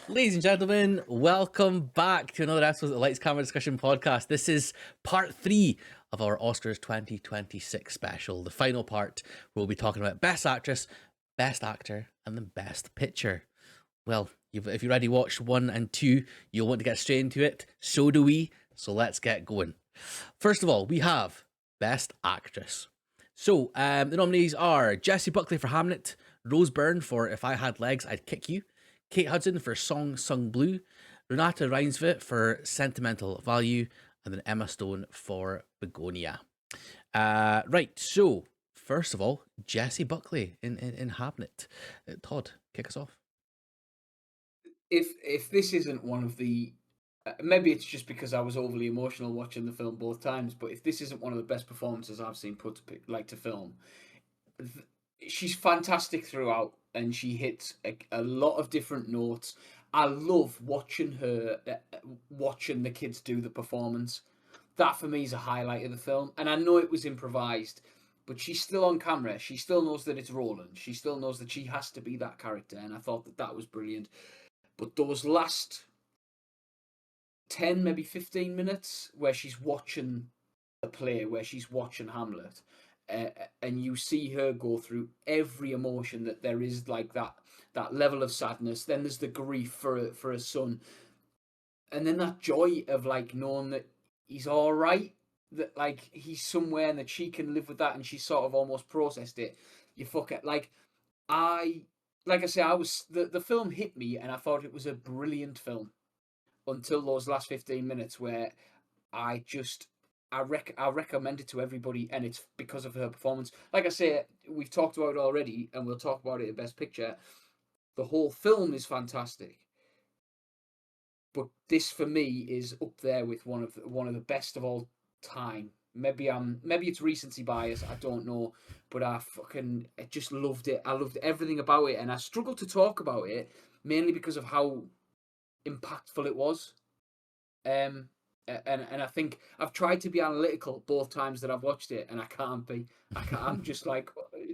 Ladies and gentlemen, welcome back to another episode of the Lights Camera Discussion podcast. This is part 3 of our Oscars 2026 special, the final part where we'll be talking about Best Actress, Best Actor, and then Best Picture. Well, if you already watched 1 and 2, you'll want to get straight into it. So do we. So let's get going. First of all, we have Best Actress. So the nominees are Jessie Buckley for Hamlet, Rose Byrne for If I Had Legs, I'd Kick You, Kate Hudson for Song Sung Blue, Renata Reinsve for Sentimental Value, and then Emma Stone for Begonia. Right, so first of all, Jessie Buckley in Hamlet. Todd, kick us off. If this isn't one of the maybe it's just because I was overly emotional watching the film both times, but if this isn't one of the best performances I've seen put to film, she's fantastic throughout, and she hits a lot of different notes. I love watching her, watching the kids do the performance. That for me is a highlight of the film, and I know it was improvised, but she's still on camera. She still knows that it's Roland. She still knows that she has to be that character, and I thought that was brilliant. But those last 10, maybe 15 minutes where she's watching the play, where she's watching Hamlet, and you see her go through every emotion that there is, like that level of sadness. Then there's the grief for a son, and then that joy of like knowing that he's all right, that like he's somewhere, and that she can live with that, and she sort of almost processed it. You fuck it, I like I say, I was the film hit me, and I thought it was a brilliant film until those last 15 minutes where I just I recommend it to everybody, and it's because of her performance. Like I say, we've talked about it already, and we'll talk about it in Best Picture. The whole film is fantastic, but this for me is up there with one of the best of all time. Maybe it's recency bias, I don't know, but I just loved it. I loved everything about it, and I struggled to talk about it mainly because of how impactful it was. Um, and I think I've tried to be analytical both times that I've watched it, and I can't be. I'm just like,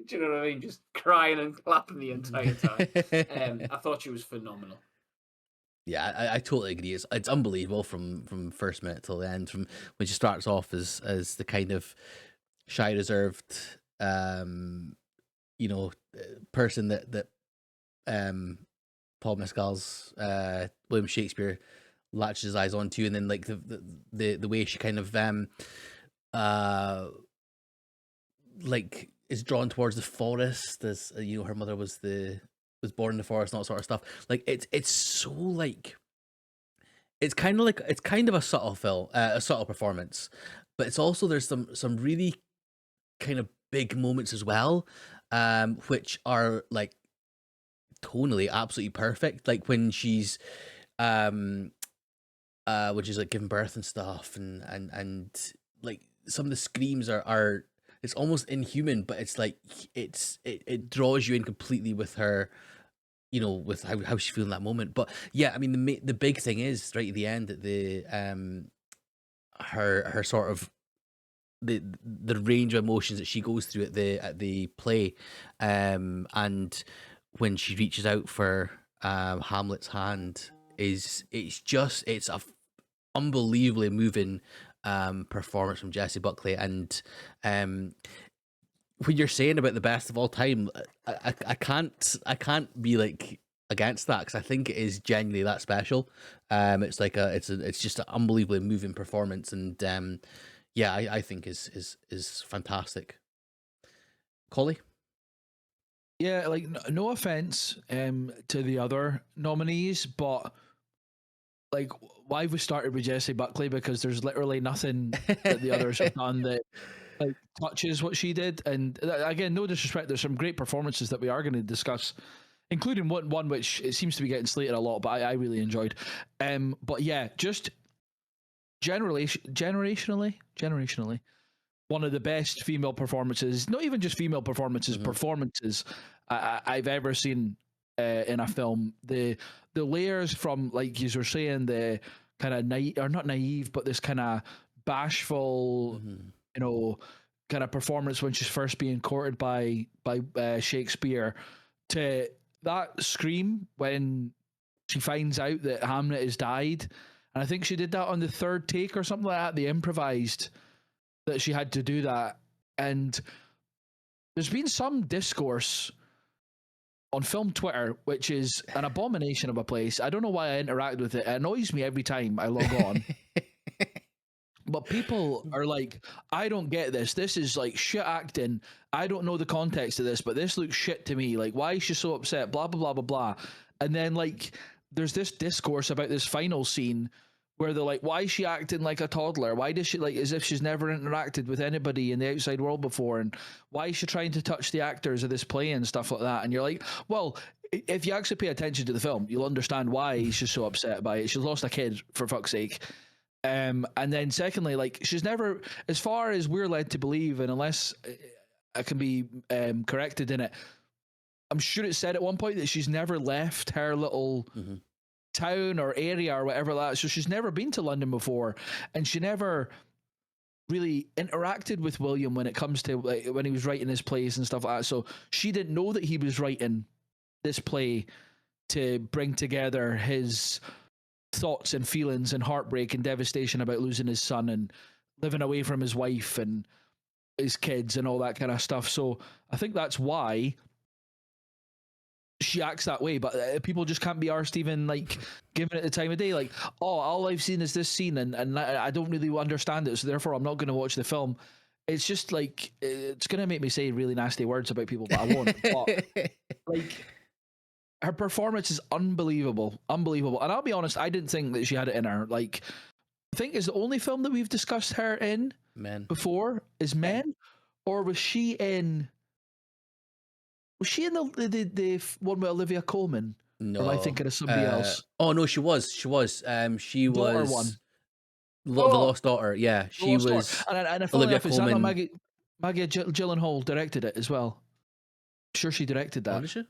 do you know what I mean? Just crying and clapping the entire time. I thought she was phenomenal. Yeah, I totally agree. It's unbelievable from first minute till the end. From when she starts off as the kind of shy, reserved, um, person that um Paul Mescal's William Shakespeare latches his eyes onto, and then like the way she kind of uh like is drawn towards the forest, as her mother was born in the forest and all that sort of stuff. Like it's so like it's kind of a subtle film, a subtle performance, but it's also there's some really kind of big moments as well, which are like tonally absolutely perfect. Like um when she's like giving birth and stuff, and like some of the screams are it's almost inhuman, but it's like it draws you in completely with her, with how she feels in that moment. But yeah, I mean the big thing is right at the end that the her sort of the range of emotions that she goes through at the play, and when she reaches out for Hamlet's hand, it's a unbelievably moving performance from Jessie Buckley. And um when you're saying about the best of all time, I can't be like against that, because I think it is genuinely that special. It's like it's just an unbelievably moving performance, and yeah, I think is fantastic. Collie. Yeah, like no offense to the other nominees, but like why we started with Jessie Buckley, because there's literally nothing that the others have done that like touches what she did. And again, no disrespect, there's some great performances that we are going to discuss, including one which it seems to be getting slated a lot, but I really enjoyed. But yeah, just generationally, one of the best female performances, not even just female performances, Mhm. performances I've ever seen in a film. The layers from, like you were saying, the kind of naive, or not naive, but this kind of bashful, Mhm. you know, kind of performance when she's first being courted by Shakespeare, to that scream when she finds out that Hamnet has died. And I think she did that on the third take or something like that. They improvised that she had to do that. And there's been some discourse on film Twitter, which is an abomination of a place. I don't know why I interact with it. It annoys me every time I log on. But people are like, I don't get this. This is like shit acting. I don't know the context of this, but this looks shit to me. Like, why is she so upset? Blah, blah, blah, blah, blah. And then, like, there's this discourse about this final scene where they're like, why is she acting like a toddler? Why does she, like, as if she's never interacted with anybody in the outside world before? And why is she trying to touch the actors of this play and stuff like that? And you're like, well, if you actually pay attention to the film, you'll understand why she's so upset by it. She's lost a kid, for fuck's sake. And then secondly, like, she's never, as far as we're led to believe, and unless I can be corrected in it, I'm sure it said at one point that she's never left her little town or area or whatever that. So she's never been to London before, and she never really interacted with William when it comes to, like, when he was writing his plays and stuff like that. So she didn't know that he was writing this play to bring together his thoughts and feelings and heartbreak and devastation about losing his son and living away from his wife and his kids and all that kind of stuff. So I think that's why she acts that way. But people just can't be arsed even, like, giving it the time of day. Like, oh, all I've seen is this scene and I don't really understand it, so therefore I'm not going to watch the film. It's just like, it's going to make me say really nasty words about people, but I won't. But, like, her performance is unbelievable. And I'll be honest, I didn't think that she had it in her. Like, I think is the only film that we've discussed her in before is Men, or was she in the one with Olivia Colman? No. Or am I thinking of somebody else? Oh no, she was. She was. She Daughter was one. The Lost Daughter. Yeah, she Lost was. Daughter. And Olivia enough, is that not Colman. Maggie Gyllenhaal directed it as well? I'm sure she directed that. Oh, did she? I'm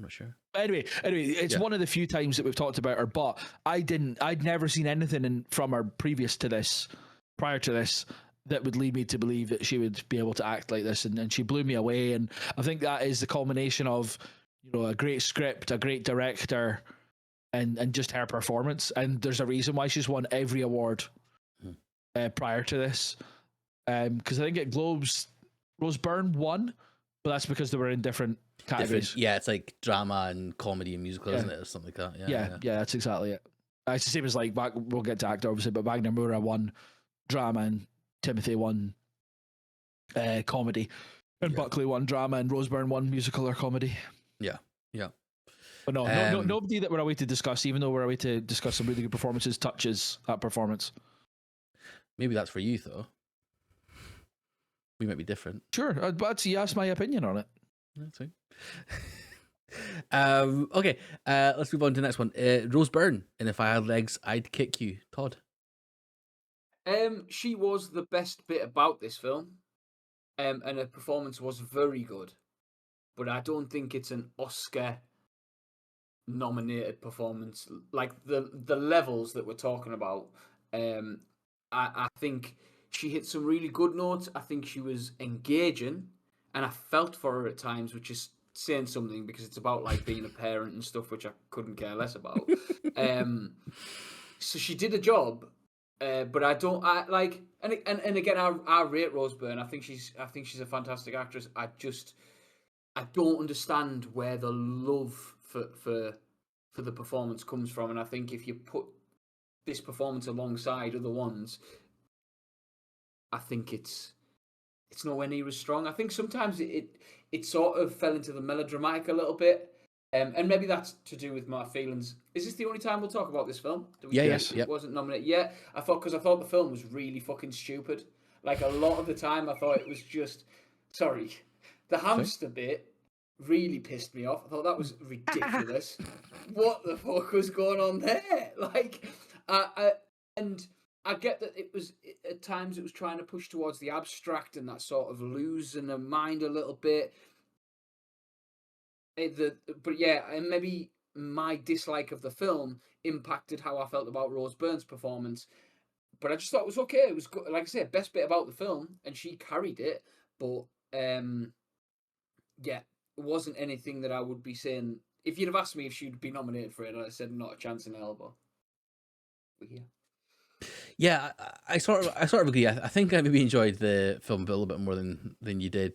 not sure. Anyway, it's one of the few times that we've talked about her, but I'd never seen anything from her prior to this, that would lead me to believe that she would be able to act like this, and she blew me away. And I think that is the culmination of, you know, a great script, a great director, and just her performance. And there's a reason why she's won every award prior to this, because I think at Globes, Rose Byrne won, but that's because they were in different categories. Yeah, it's like drama and comedy and musical, isn't it, or something like that? Yeah, that's exactly it. It's the same as, like, we'll get to actor obviously, but Wagner Moura won drama and Timothy won comedy, and Buckley won drama and Rose Byrne won musical or comedy. Yeah. But nobody that we're away to discuss, even though we're away to discuss some really good performances, touches that performance. Maybe that's for you though. We might be different. Sure, but you asked my opinion on it. That's right. Okay, let's move on to the next one. Rose Byrne, and If I Had Legs, I'd Kick You. Todd. She was the best bit about this film, and her performance was very good. But I don't think it's an Oscar-nominated performance. Like, the levels that we're talking about, I think she hit some really good notes. I think she was engaging, and I felt for her at times, which is saying something, because it's about, like, being a parent and stuff, which I couldn't care less about. So she did a job, but I again, I rate Rose Byrne. I think she's a fantastic actress. I don't understand where the love for the performance comes from, and I think if you put this performance alongside other ones, I think it's nowhere near as strong. I think sometimes it sort of fell into the melodramatic a little bit, and maybe that's to do with my feelings. Is this the only time we'll talk about this film? It wasn't nominated. Yeah, I thought the film was really fucking stupid. Like, a lot of the time, I thought it was just, the hamster bit really pissed me off. I thought that was ridiculous. What the fuck was going on there? Like, and I get that at times it was trying to push towards the abstract and that sort of losing the mind a little bit. But yeah, and maybe my dislike of the film impacted how I felt about Rose Byrne's performance. But I just thought it was okay. It was good. Like I said, best bit about the film, and she carried it. But yeah, it wasn't anything that I would be saying if you'd have asked me if she'd be nominated for it, I'd have said not a chance in hell. But yeah. Yeah, I sort of agree. I think I maybe enjoyed the film a little bit more than you did.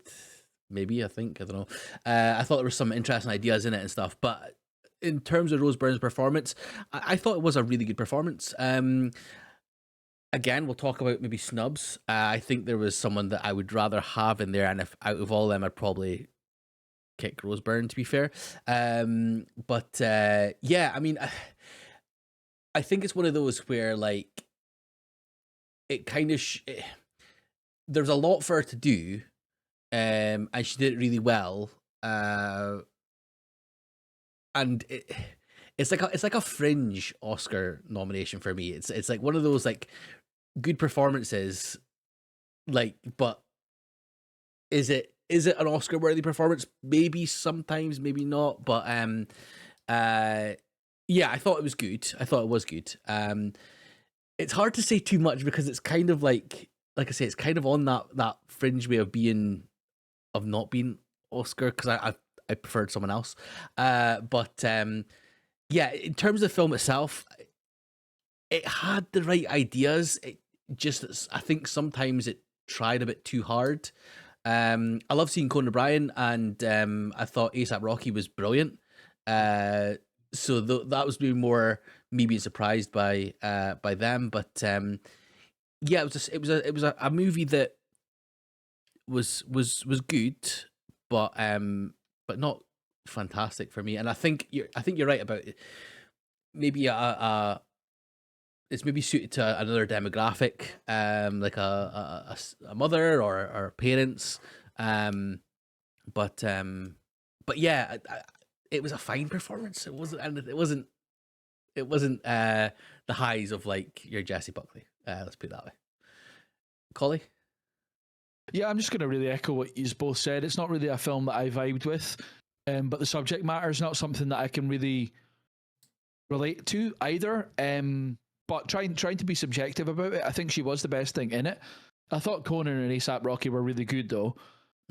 Maybe I don't know. I thought there was some interesting ideas in it and stuff, but in terms of Rose Byrne's performance, I thought it was a really good performance. Again, we'll talk about maybe snubs. I think there was someone that I would rather have in there, and if out of all of them, I'd probably kick Rose Byrne, to be fair. But yeah, I mean, I think it's one of those where like it kind of there's a lot for her to do, and she did it really well. And it's like a fringe Oscar nomination for me. It's like one of those like good performances, like, but is it an Oscar worthy performance? Maybe sometimes, maybe not. But yeah, I thought it was good. It's hard to say too much because it's kind of like I say, it's kind of on that fringe way of not being Oscar, because I preferred someone else. But yeah, in terms of the film itself, it had the right ideas. It just, I think sometimes it tried a bit too hard. I love seeing Conan O'Brien, and I thought ASAP Rocky was brilliant. So that was more me being surprised by them. But yeah, it was a movie that was good, but not fantastic for me. And I think you're right about it. Maybe it's maybe suited to another demographic, like a mother or parents. But yeah, it was a fine performance. It wasn't the highs of like your Jessie Buckley. Let's put it that way. Collie? Yeah, I'm just going to really echo what you both said. It's not really a film that I vibed with, but the subject matter is not something that I can really relate to either. But trying to be subjective about it, I think she was the best thing in it. I thought Conan and ASAP Rocky were really good, though,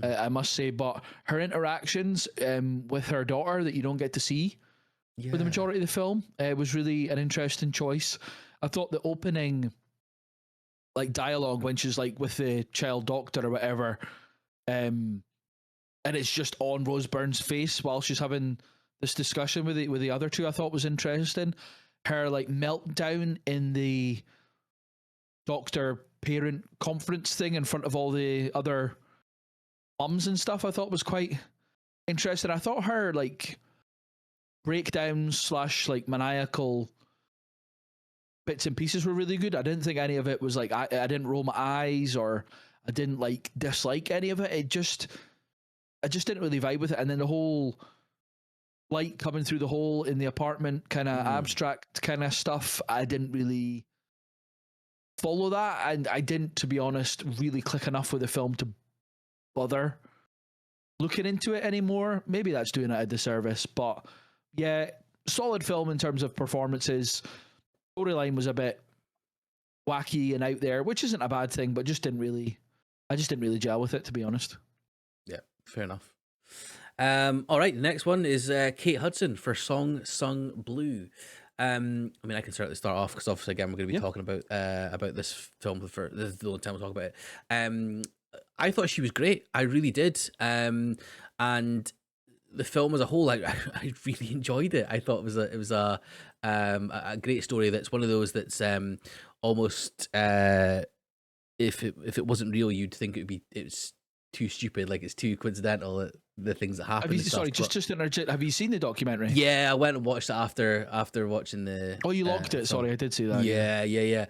I must say. But her interactions with her daughter that you don't get to see for the majority of the film was really an interesting choice. I thought the opening like dialogue when she's like with the child doctor or whatever, and it's just on Rose Byrne's face while she's having this discussion with the other two, I thought was interesting. Her like meltdown in the doctor parent conference thing in front of all the other mums and stuff, I thought was quite interesting. I thought her like breakdowns / like maniacal bits and pieces were really good. I didn't think any of it was like I didn't roll my eyes or I didn't like dislike any of it. I just didn't really vibe with it. And then the whole light coming through the hole in the apartment kind of abstract kind of stuff, I didn't really follow that, and I didn't, to be honest, really click enough with the film to bother looking into it anymore. Maybe that's doing it a disservice, but yeah, solid film in terms of performances. Storyline was a bit wacky and out there, which isn't a bad thing, but I just didn't really gel with it, to be honest. Yeah, fair enough. All right, the next one is Kate Hudson for Song Sung Blue. I mean, I can certainly start off because obviously, again, we're going to be talking about this film for this is the only time we'll talk about it. I thought she was great. I really did. And the film as a whole, I really enjoyed it. I thought it was a great story. That's one of those that's almost if it wasn't real, you'd think it's too stupid, like it's too coincidental, the things that happen. Just interject. Have you seen the documentary? Yeah, I went and watched it after watching the. Oh, you locked it. Sorry, I did see that. Yeah.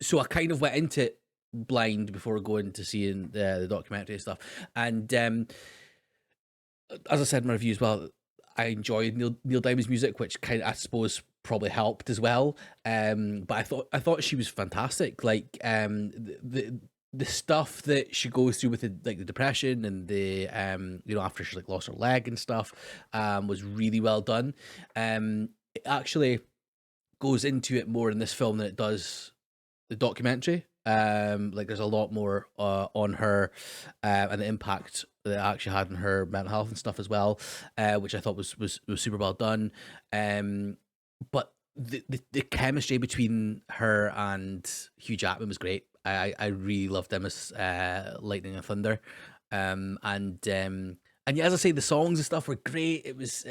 So I kind of went into it blind before going to seeing the documentary and stuff, and as I said in my review as well, I enjoyed Neil Diamond's music, which kind of, I suppose, probably helped as well. But I thought she was fantastic. Like the stuff that she goes through with the depression and the after she like lost her leg and stuff was really well done. It actually goes into it more in this film than it does the documentary. Like there's a lot more on her, and the impact that it actually had on her mental health and stuff as well, which I thought was super well done. But the chemistry between her and Hugh Jackman was great. I really loved them as Lightning and Thunder, and yeah, as I say, the songs and stuff were great. It was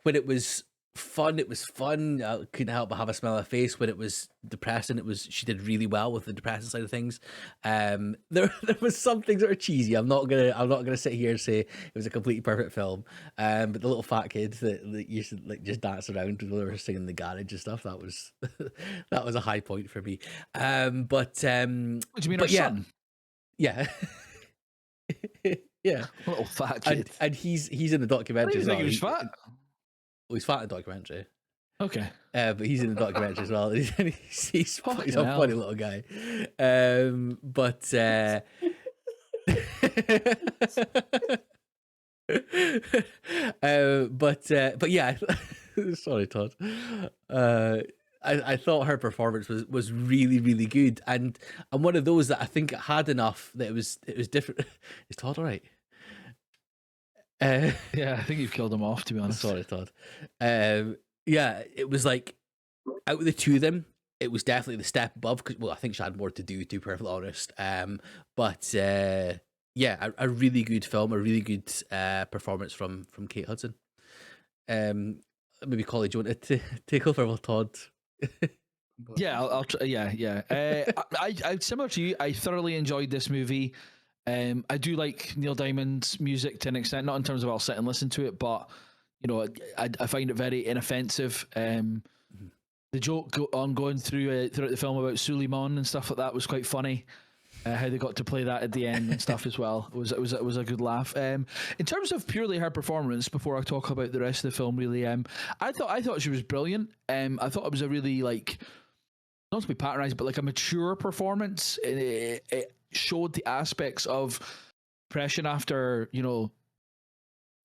when it was fun, it was fun. I couldn't help but have a smile on my face. When it was depressing, it was she did really well with the depressing side of things. There was some things that were cheesy. I'm not gonna sit here and say it was a completely perfect film. But the little fat kid that used to like just dance around when they were singing the garage and stuff, that was that was a high point for me. What do you mean, but her yeah, son? yeah. Yeah, Little fat kid. and he's in the I documentary didn't as think well. he was fat. Well, he's fat in the documentary, Okay. but he's in the documentary as well. He's Fucking a hell. funny little guy. But but yeah, sorry, Todd. I thought her performance was really really good, and one of those that I think it had enough that it was different. Is Todd all right? Yeah, I think you've killed him off, to be honest. Sorry, Todd. Yeah, it was like out of the two of them, it was definitely the step above. Because well, I think she had more to do, to be perfectly honest. But yeah, a really good film, a really good performance from Kate Hudson. Maybe Collie, do you want to take over while Todd? Yeah, I'll try. Yeah. I similar to you. I thoroughly enjoyed this movie. I do like Neil Diamond's music to an extent, not in terms of I'll sit and listen to it, but you know, I find it very inoffensive. The joke on going throughout the film about Suleiman and stuff like that was quite funny. How they got to play that at the end and stuff as well it was a good laugh. In terms of purely her performance, before I talk about the rest of the film, really, I thought she was brilliant. I thought it was a really like, not to be patronized, but like a mature performance. It showed the aspects of depression after, you know,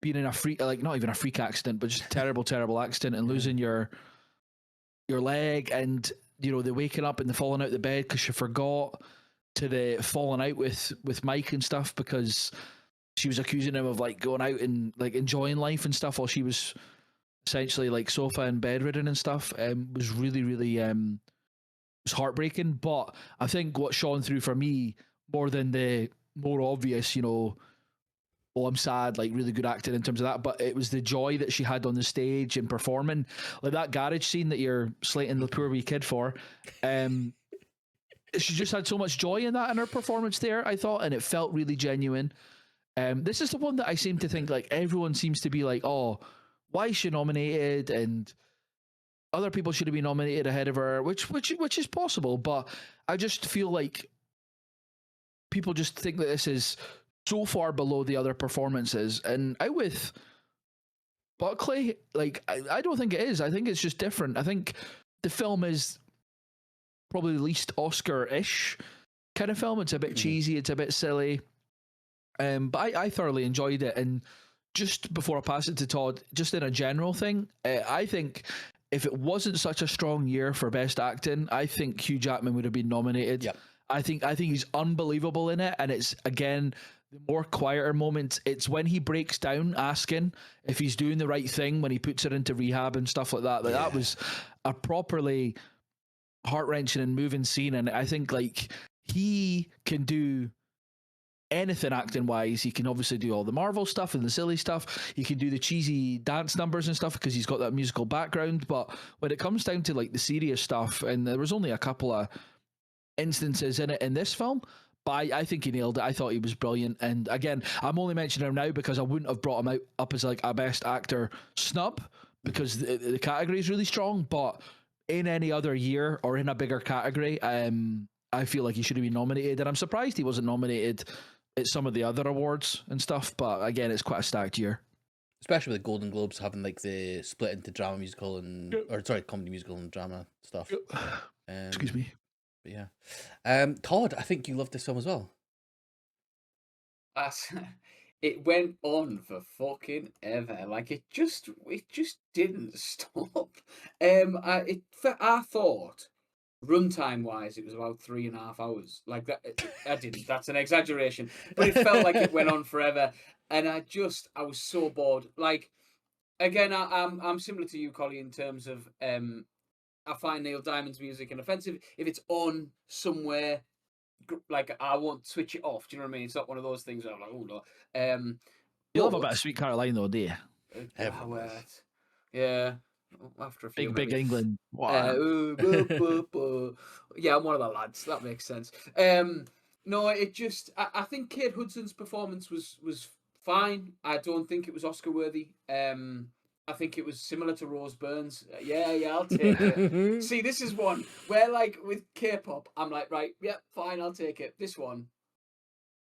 being in a freak, like not even a freak accident, but just a terrible accident and losing your leg, and you know, the waking up and the falling out of the bed because she forgot, to the falling out with Mike and stuff because she was accusing him of like going out and like enjoying life and stuff while she was essentially like sofa and bedridden and stuff. Was really was heartbreaking. But I think what shone through for me more than the more obvious, you know, oh, I'm sad, like really good acting in terms of that, but it was the joy that she had on the stage and performing. Like that garage scene that you're slating the poor wee kid for. She just had so much joy in that in her performance there, I thought, and it felt really genuine. This is the one that I seem to think like everyone seems to be like, oh, why is she nominated? And other people should have been nominated ahead of her, which is possible, but I just feel like people just think that this is so far below the other performances. And out with Buckley, like I don't think it is. I think it's just different. I think the film is probably the least Oscar-ish kind of film. It's a bit cheesy, it's a bit silly. But I thoroughly enjoyed it. And just before I pass it to Todd, just in a general thing, I think if it wasn't such a strong year for Best Acting, I think Hugh Jackman would have been nominated. Yep. I think he's unbelievable in it, and it's again the more quieter moments. It's when he breaks down asking if he's doing the right thing when he puts her into rehab and stuff like that. Like that was a properly heart-wrenching and moving scene, and I think like he can do anything acting wise. He can obviously do all the Marvel stuff and the silly stuff. He can do the cheesy dance numbers and stuff because he's got that musical background. But when it comes down to like the serious stuff, and there was only a couple of instances in it in this film, but I think he nailed it. I thought he was brilliant. And again, I'm only mentioning him now because I wouldn't have brought him up as like a best actor snub because the category is really strong. But in any other year or in a bigger category, I feel like he should have been nominated. And I'm surprised he wasn't nominated at some of the other awards and stuff. But again, it's quite a stacked year. Especially with the Golden Globes having like the split into drama musical and comedy musical and drama stuff. Excuse me. But yeah. Todd, I think you loved this film as well. It went on for fucking ever. Like it just didn't stop. I thought runtime wise, it was about 3.5 hours. Like that, I didn't. That's an exaggeration, but it felt like it went on forever, and I was so bored. Like again, I'm similar to you, Collie, in terms of I find Neil Diamond's music inoffensive if it's on somewhere. Like I won't switch it off. Do you know what I mean? It's not one of those things where I'm like, oh no. You'll have a bit of Sweet Caroline though, do you? Everyone does. Yeah. After a few, Big maybe. England. Yeah, I'm one of the lads. That makes sense. No, it just. I think Kate Hudson's performance was fine. I don't think it was Oscar worthy. I think it was similar to Rose Byrne's. Yeah, I'll take it. See, this is one where, like, with K-pop, I'm like, right, yeah, fine, I'll take it. This one,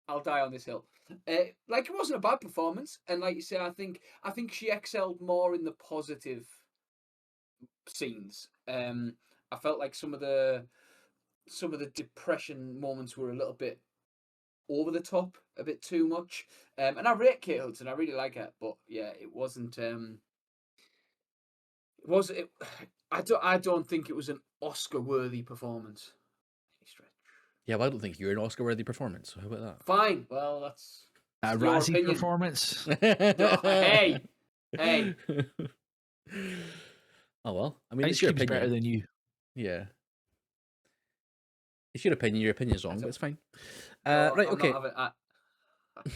I'll die on this hill. Like, it wasn't a bad performance, and like you say, I think she excelled more in the positive scenes. I felt like some of the depression moments were a little bit over the top, a bit too much. And I rate Kate Hudson, I really like her, but yeah, it wasn't. I don't think it was an Oscar-worthy performance. Stretch. Yeah, well, I don't think you're an Oscar-worthy performance. So how about that? Fine. Well, that's A your Razzie opinion. performance. Hey. Oh well. I mean, Ice it's your Cube's better opinion. than you. Yeah. It's your opinion. Your opinion's wrong, but it's fine. No, Right. I'm Okay. not having-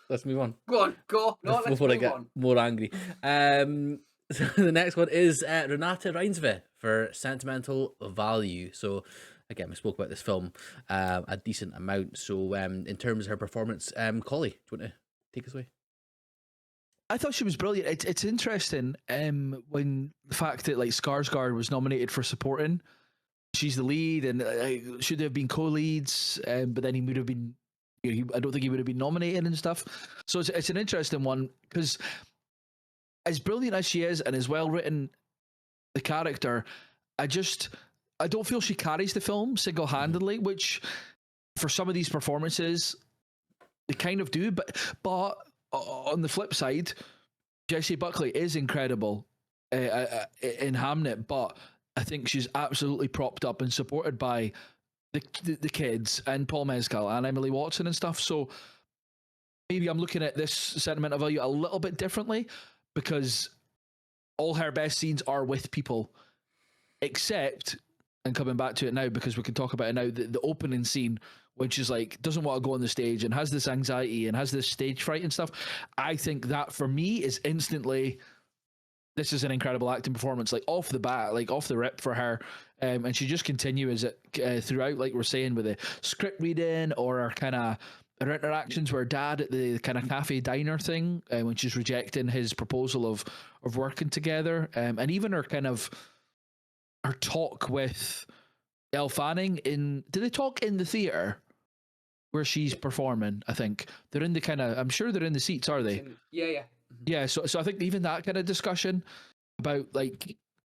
Let's move on. Go on, go. No, let's Before I move get on. more angry. So the next one is Renate Reinsve for Sentimental Value. So again, we spoke about this film a decent amount. So in terms of her performance, Collie, do you want to take us away? I thought she was brilliant. It's interesting when the fact that like Skarsgård was nominated for supporting. She's the lead, and should have been co-leads, but then he would have been. You know, I don't think he would have been nominated and stuff. So it's an interesting one because as brilliant as she is and as well written, the character, I don't feel she carries the film single-handedly, which for some of these performances they kind of do. But on the flip side, Jessie Buckley is incredible in Hamnet, but I think she's absolutely propped up and supported by the kids and Paul Mescal and Emily Watson and stuff. So maybe I'm looking at this Sentimental Value a little bit differently because all her best scenes are with people, except, and coming back to it now because we can talk about it now, the opening scene when she's like doesn't want to go on the stage and has this anxiety and has this stage fright and stuff. I think that for me is instantly, this is an incredible acting performance, like off the bat, like off the rip for her. And she just continues it throughout, like we're saying, with the script reading or her kind of her interactions with her dad at the kind of cafe diner thing when she's rejecting his proposal of working together. And even her kind of her talk with Elle Fanning do they talk in the theater where she's performing? I think they're in the kind of, I'm sure they're in the seats, are they? Yeah. Yeah, so I think even that kind of discussion about like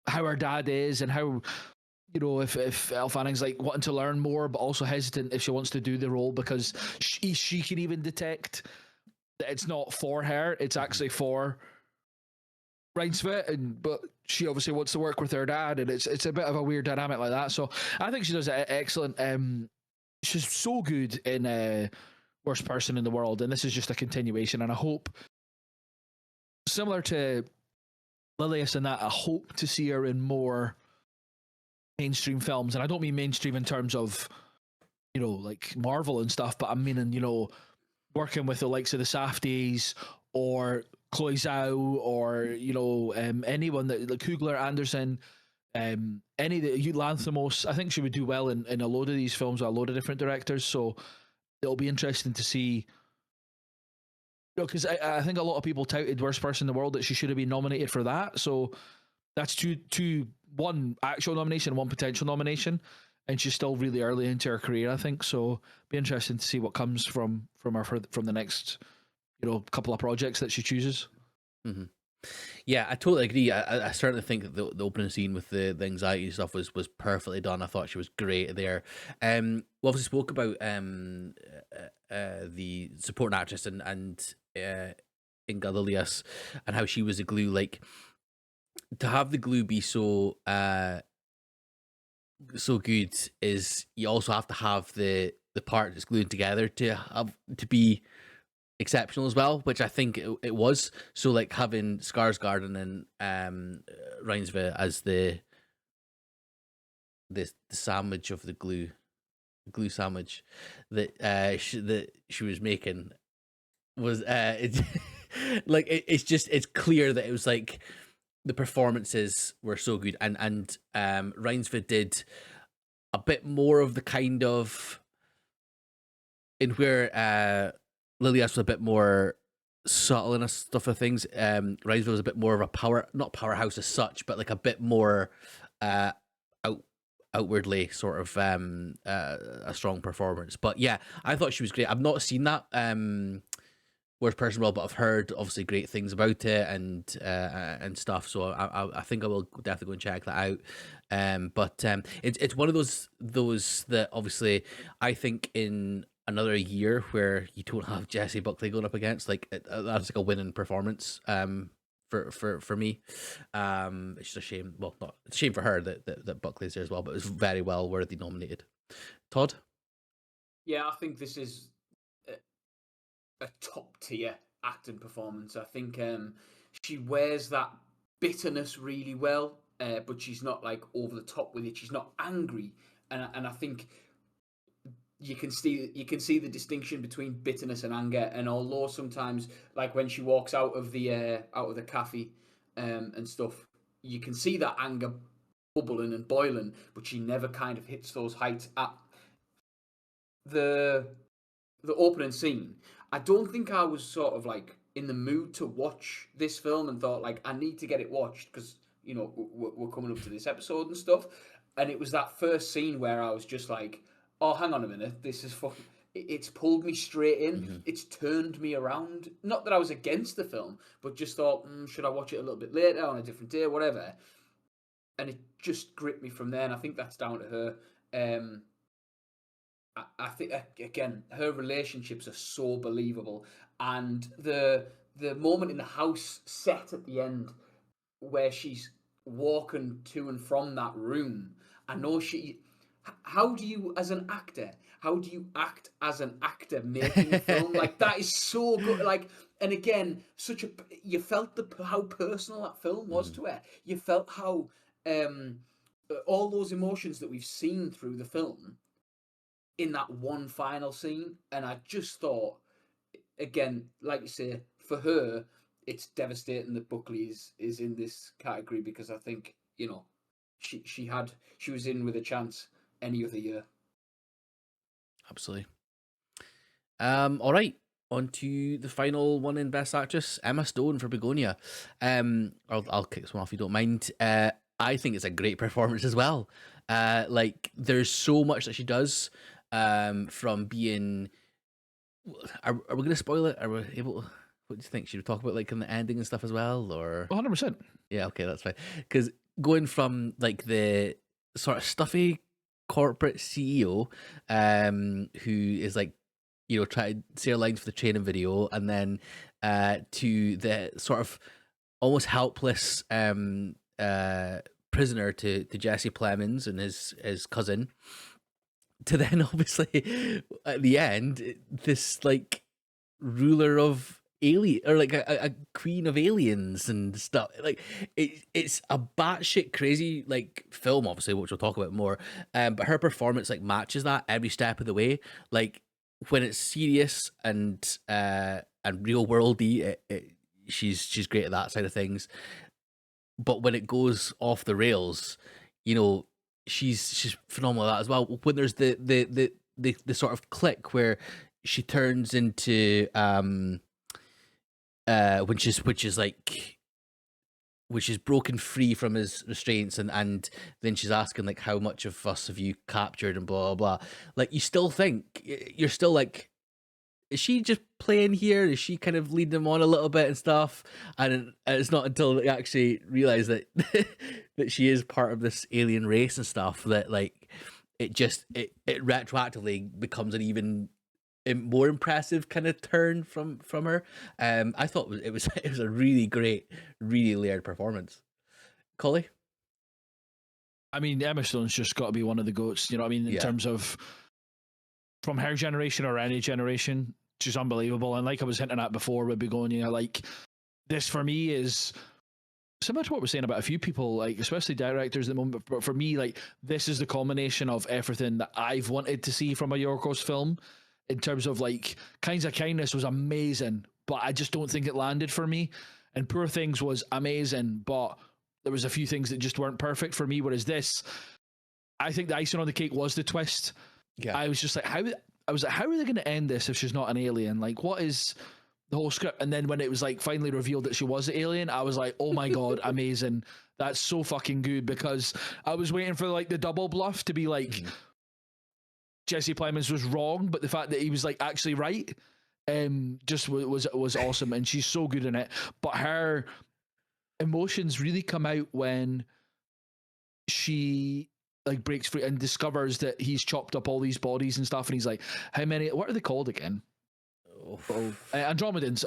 how her dad is and how, you know, if Elle Fanning's like wanting to learn more but also hesitant if she wants to do the role because she can even detect that it's not for her, it's actually for Reinsve, but she obviously wants to work with her dad, and it's a bit of a weird dynamic like that. So I think she does excellent. She's so good in Worst Person in the World, and this is just a continuation, and I hope, similar to Lilias and that, I hope to see her in more mainstream films. And I don't mean mainstream in terms of, you know, like Marvel and stuff, but I mean, you know, working with the likes of the Safdies or Chloe Zhao or, you know, anyone that, like Kugler Anderson, any that you Lanthimos, I think she would do well in a load of these films with a load of different directors. So it'll be interesting to see. You know, because I think a lot of people touted Worst Person in the World that she should have been nominated for that. So that's one actual nomination, one potential nomination, and she's still really early into her career, I think. So be interesting to see what comes from her from the next, you know, couple of projects that she chooses. Mm-hmm. Yeah, I totally agree. I certainly think that the opening scene with the anxiety stuff was perfectly done. I thought she was great there. We obviously spoke about the supporting actress and Inga Lilias and how she was a glue. Like, to have the glue be so so good is you also have to have the part that's glued together to be exceptional as well, which I think it was. So like having Skarsgård and Reinsve as the sandwich of the glue sandwich that she was making was it's clear that it was like the performances were so good, and Reinsve did a bit more of the kind of in where Lilias was a bit more subtle in a stuff of things. Reinsve was a bit more of a not powerhouse as such, but like a bit more uh out outwardly sort of a strong performance. But yeah, I thought she was great. I've not seen that Whereas Person Well, but I've heard obviously great things about it and stuff. So I think I will definitely go and check that out. But it's one of those that obviously I think in another year where you don't have Jessie Buckley going up against, like that's like a winning performance. For me, it's just a shame. Well, not it's a shame for her that Buckley's there as well, but it's very well worthy nominated. Todd. Yeah, I think this is a top tier acting performance. I think she wears that bitterness really well, but she's not like over the top with it. She's not angry, and I think you can see the distinction between bitterness and anger. And although sometimes, like when she walks out of the cafe and stuff, you can see that anger bubbling and boiling, but she never kind of hits those heights at the opening scene. I don't think I was sort of like in the mood to watch this film and thought like I need to get it watched because we're coming up to this episode and stuff. And it was that first scene where I was just like, oh, hang on a minute, this is fucking. It's pulled me straight in. Mm-hmm. It's turned me around. Not that I was against the film, but just thought, should I watch it a little bit later on a different day, whatever. And it just gripped me from there. And I think that's down to her. I think again, her relationships are so believable, and the moment in the house set at the end where she's walking to and from that room. I know she. How do you, as an actor, how do you act as an actor making a film like that? Is so good. Like, and again, you felt how personal that film was to her. You felt how all those emotions that we've seen through the film in that one final scene, and I just thought, again, like you say, for her, it's devastating that Buckley is in this category because I think she was in with a chance any other year. Absolutely. All right. On to the final one in Best Actress, Emma Stone for Begonia. I'll kick this one off if you don't mind. I think it's a great performance as well. Like there's so much that she does. From being, are we going to spoil it? Are we able? What do you think? Should we talk about like in the ending and stuff as well, or? 100%. Yeah, okay, that's fine. Because going from like the sort of stuffy corporate CEO, who is like, trying to say her lines for the training video, and then to the sort of almost helpless prisoner to Jesse Plemons and his cousin, to then obviously at the end this like ruler of alien or like a queen of aliens and stuff. Like it's a batshit crazy like film, obviously, which we'll talk about more. But her performance like matches that every step of the way. Like when it's serious and real worldy, she's great at that side of things. But when it goes off the rails, she's phenomenal at that as well. When there's the sort of click where she turns into which is broken free from his restraints, and then she's asking like, how much of us have you captured and blah blah blah. Like you still think you're still like, is she just playing here? Is she kind of leading them on a little bit and stuff? And it's not until they actually realize that that she is part of this alien race and stuff that like it retroactively becomes an even more impressive kind of turn from her. I thought it was it was a really great, really layered performance. Collie? I mean, Emma Stone's just got to be one of the goats. You know what I mean? In Yeah. terms of from her generation or any generation, she's unbelievable. And like I was hinting at before with Begonia, like this for me is similar to what we're saying about a few people, like especially directors at the moment. But for me, like this is the culmination of everything that I've wanted to see from a Yorgos film. In terms of like Kinds of Kindness was amazing, but I just don't think it landed for me. And Poor Things was amazing, but there was a few things that just weren't perfect for me. Whereas this, I think the icing on the cake was the twist. Yeah. I was just like, how are they going to end this if she's not an alien? Like, what is the whole script? And then when it was like finally revealed that she was an alien, I was like, oh my god, amazing! That's so fucking good, because I was waiting for like the double bluff to be like Jesse Plemons was wrong, but the fact that he was like actually right, just was awesome, and she's so good in it. But her emotions really come out when she like breaks free and discovers that he's chopped up all these bodies and stuff, and he's like, how many, what are they called again? Andromedans.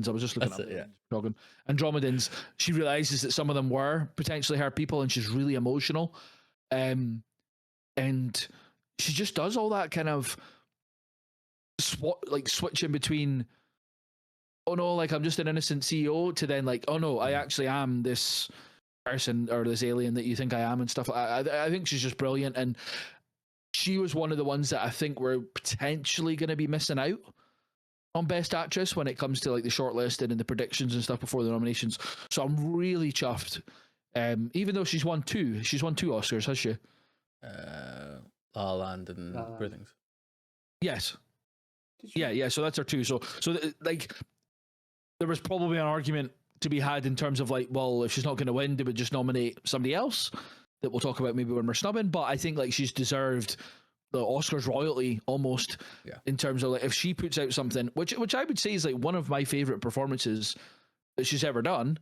I was just looking That's up. it, yeah. Talking. Andromedans. She realizes that some of them were potentially her people, and she's really emotional. And she just does all that kind of switching between, oh no, like I'm just an innocent CEO, to then like, oh no, I actually am this person or this alien that you think I am, and stuff. I think she's just brilliant, and she was one of the ones that I think we're potentially going to be missing out on Best Actress when it comes to like the shortlisting and the predictions and stuff before the nominations. So I'm really chuffed. Even though she's won two Oscars, has she? La La Land and Poor Things. Yes. Yeah. So that's her two. So like there was probably an argument to be had in terms of like, well, if she's not going to win, they would just nominate somebody else that we'll talk about maybe when we're snubbing. But I think like she's deserved the Oscars royalty almost, in terms of like if she puts out something, which I would say is like one of my favorite performances that she's ever done.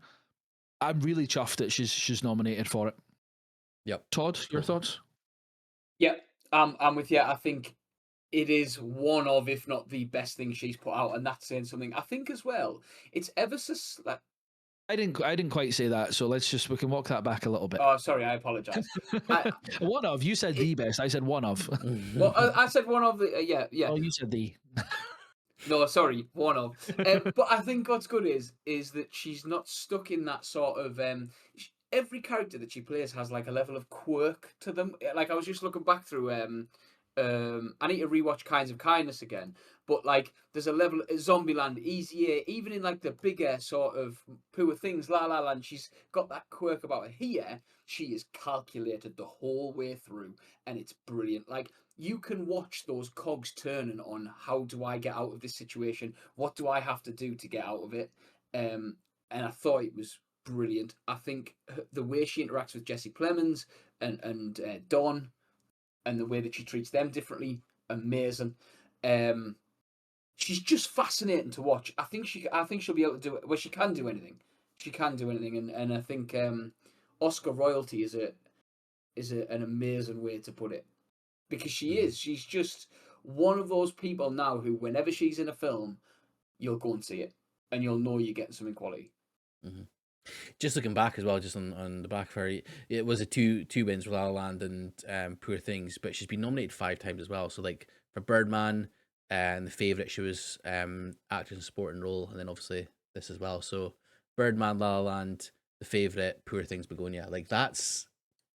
I'm really chuffed that she's nominated for it. Yep. Todd, your thoughts? Yeah, I'm with you. I think it is one of, if not the best thing she's put out, and that's saying something. I think as well, it's ever so like. I didn't quite say that, so we can walk that back a little bit. Oh, sorry, I apologise. One of, you said the best. I said one of. Well, I said one of the yeah. Oh, you said the. No, sorry, one of. But I think what's good is that she's not stuck in that sort of. Every character that she plays has like a level of quirk to them. Like I was just looking back through. I need to rewatch Kinds of Kindness again, but like there's a level of Zombieland, Easy A, even in like the bigger sort of Poor Things, La La Land, she's got that quirk about her. Here, she is calculated the whole way through, and it's brilliant. Like you can watch those cogs turning on how do I get out of this situation? What do I have to do to get out of it? And I thought it was brilliant. I think the way she interacts with Jesse Plemons and Don, and the way that she treats them differently, amazing. She's just fascinating to watch. I think she'll be able to do it. Well, she can do anything. She can do anything, and I think Oscar royalty is an amazing way to put it, because she's just one of those people now who, whenever she's in a film, you'll go and see it, and you'll know you're getting something quality. Mm-hmm. Just looking back as well, just on the back of her, it was a two wins for La La Land and Poor Things, but she's been nominated 5 times as well. So like for Birdman and The Favourite, she was actress in supporting role, and then obviously this as well. So Birdman, La La Land, The Favourite, Poor Things, Begonia. Like that's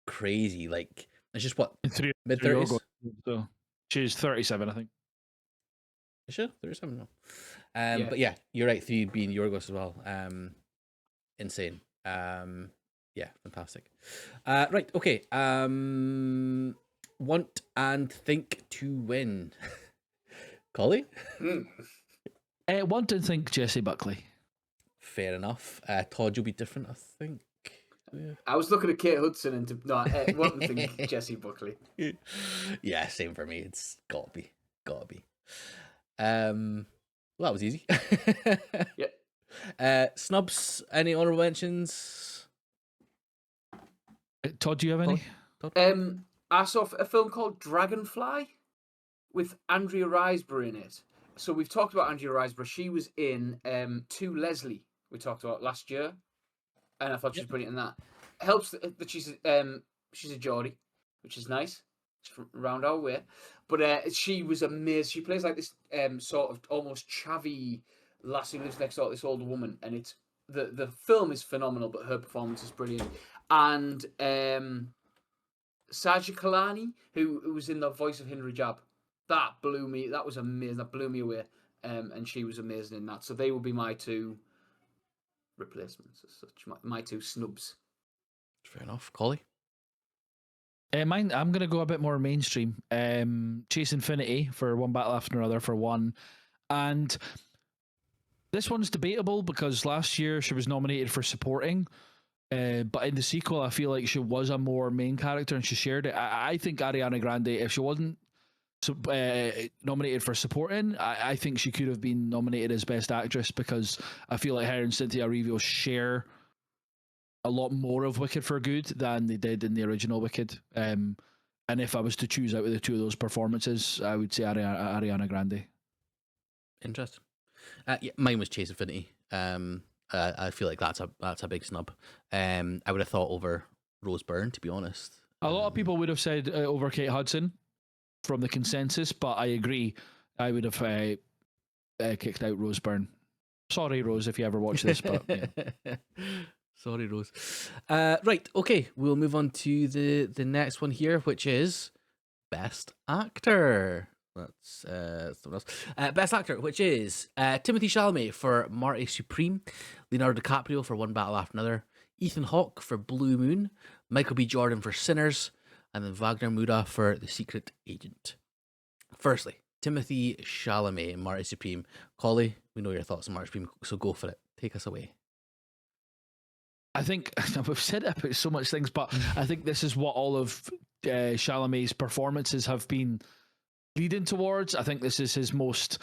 crazy. Like it's just what, mid-30s? So she's 37, I think. Is she 37? No. But yeah, you're right. 3 being Yorgos as well. Insane. Yeah, fantastic. Right, okay. Want and think to win. Collie? Want and think Jessie Buckley. Fair enough. Todd, you'll be different, I think. Yeah. I was looking at Kate Hudson and want and think Jessie Buckley. Yeah, same for me. It's gotta be. Well, that was easy. Yeah. Snubs, any honorable mentions? Todd, do you have any? I saw a film called Dragonfly with Andrea Riseborough in it. So we've talked about Andrea Riseborough. She was in To Leslie, we talked about last year, and I thought she was brilliant in that. It helps that she's she's a Geordie, which is nice. She's from around our way. But she was amazing. She plays like this sort of almost chavvy lassie who lives next door to this older woman, and it's the film is phenomenal, but her performance is brilliant. And Saja Kalani, who was in the voice of Hindu Rajab, that blew me. That was amazing. That blew me away. And she was amazing in that. So they will be my two replacements as such. My two snubs. Fair enough. Collie? Mine, I'm going to go a bit more mainstream. Chase Infinity for One Battle After Another for one. And this one's debatable because last year she was nominated for supporting. But in the sequel, I feel like she was a more main character and she shared it. I think Ariana Grande, if she wasn't nominated for supporting, I think she could have been nominated as Best Actress because I feel like her and Cynthia Erivo share a lot more of Wicked for Good than they did in the original Wicked. And if I was to choose out of the two of those performances, I would say Ariana Grande. Interesting. Yeah, mine was Chase Infinity. I feel like that's a big snub. I would have thought over Rose Byrne, to be honest. A lot of people would have said over Kate Hudson from the consensus, but I agree. I would have kicked out Rose Byrne. Sorry, Rose, if you ever watch this, but yeah. Sorry, Rose. Right, okay. We'll move on to the next one here, which is Best Actor. That's someone else. Best Actor, which is Timothée Chalamet for Marty Supreme, Leonardo DiCaprio for One Battle After Another, Ethan Hawke for Blue Moon, Michael B. Jordan for Sinners, and then Wagner Moura for The Secret Agent. Firstly, Timothée Chalamet and Marty Supreme. Collie, we know your thoughts on Marty Supreme, so go for it. Take us away. I think we've said about so much things, but I think this is what all of Chalamet's performances have been leading towards. I think this is his most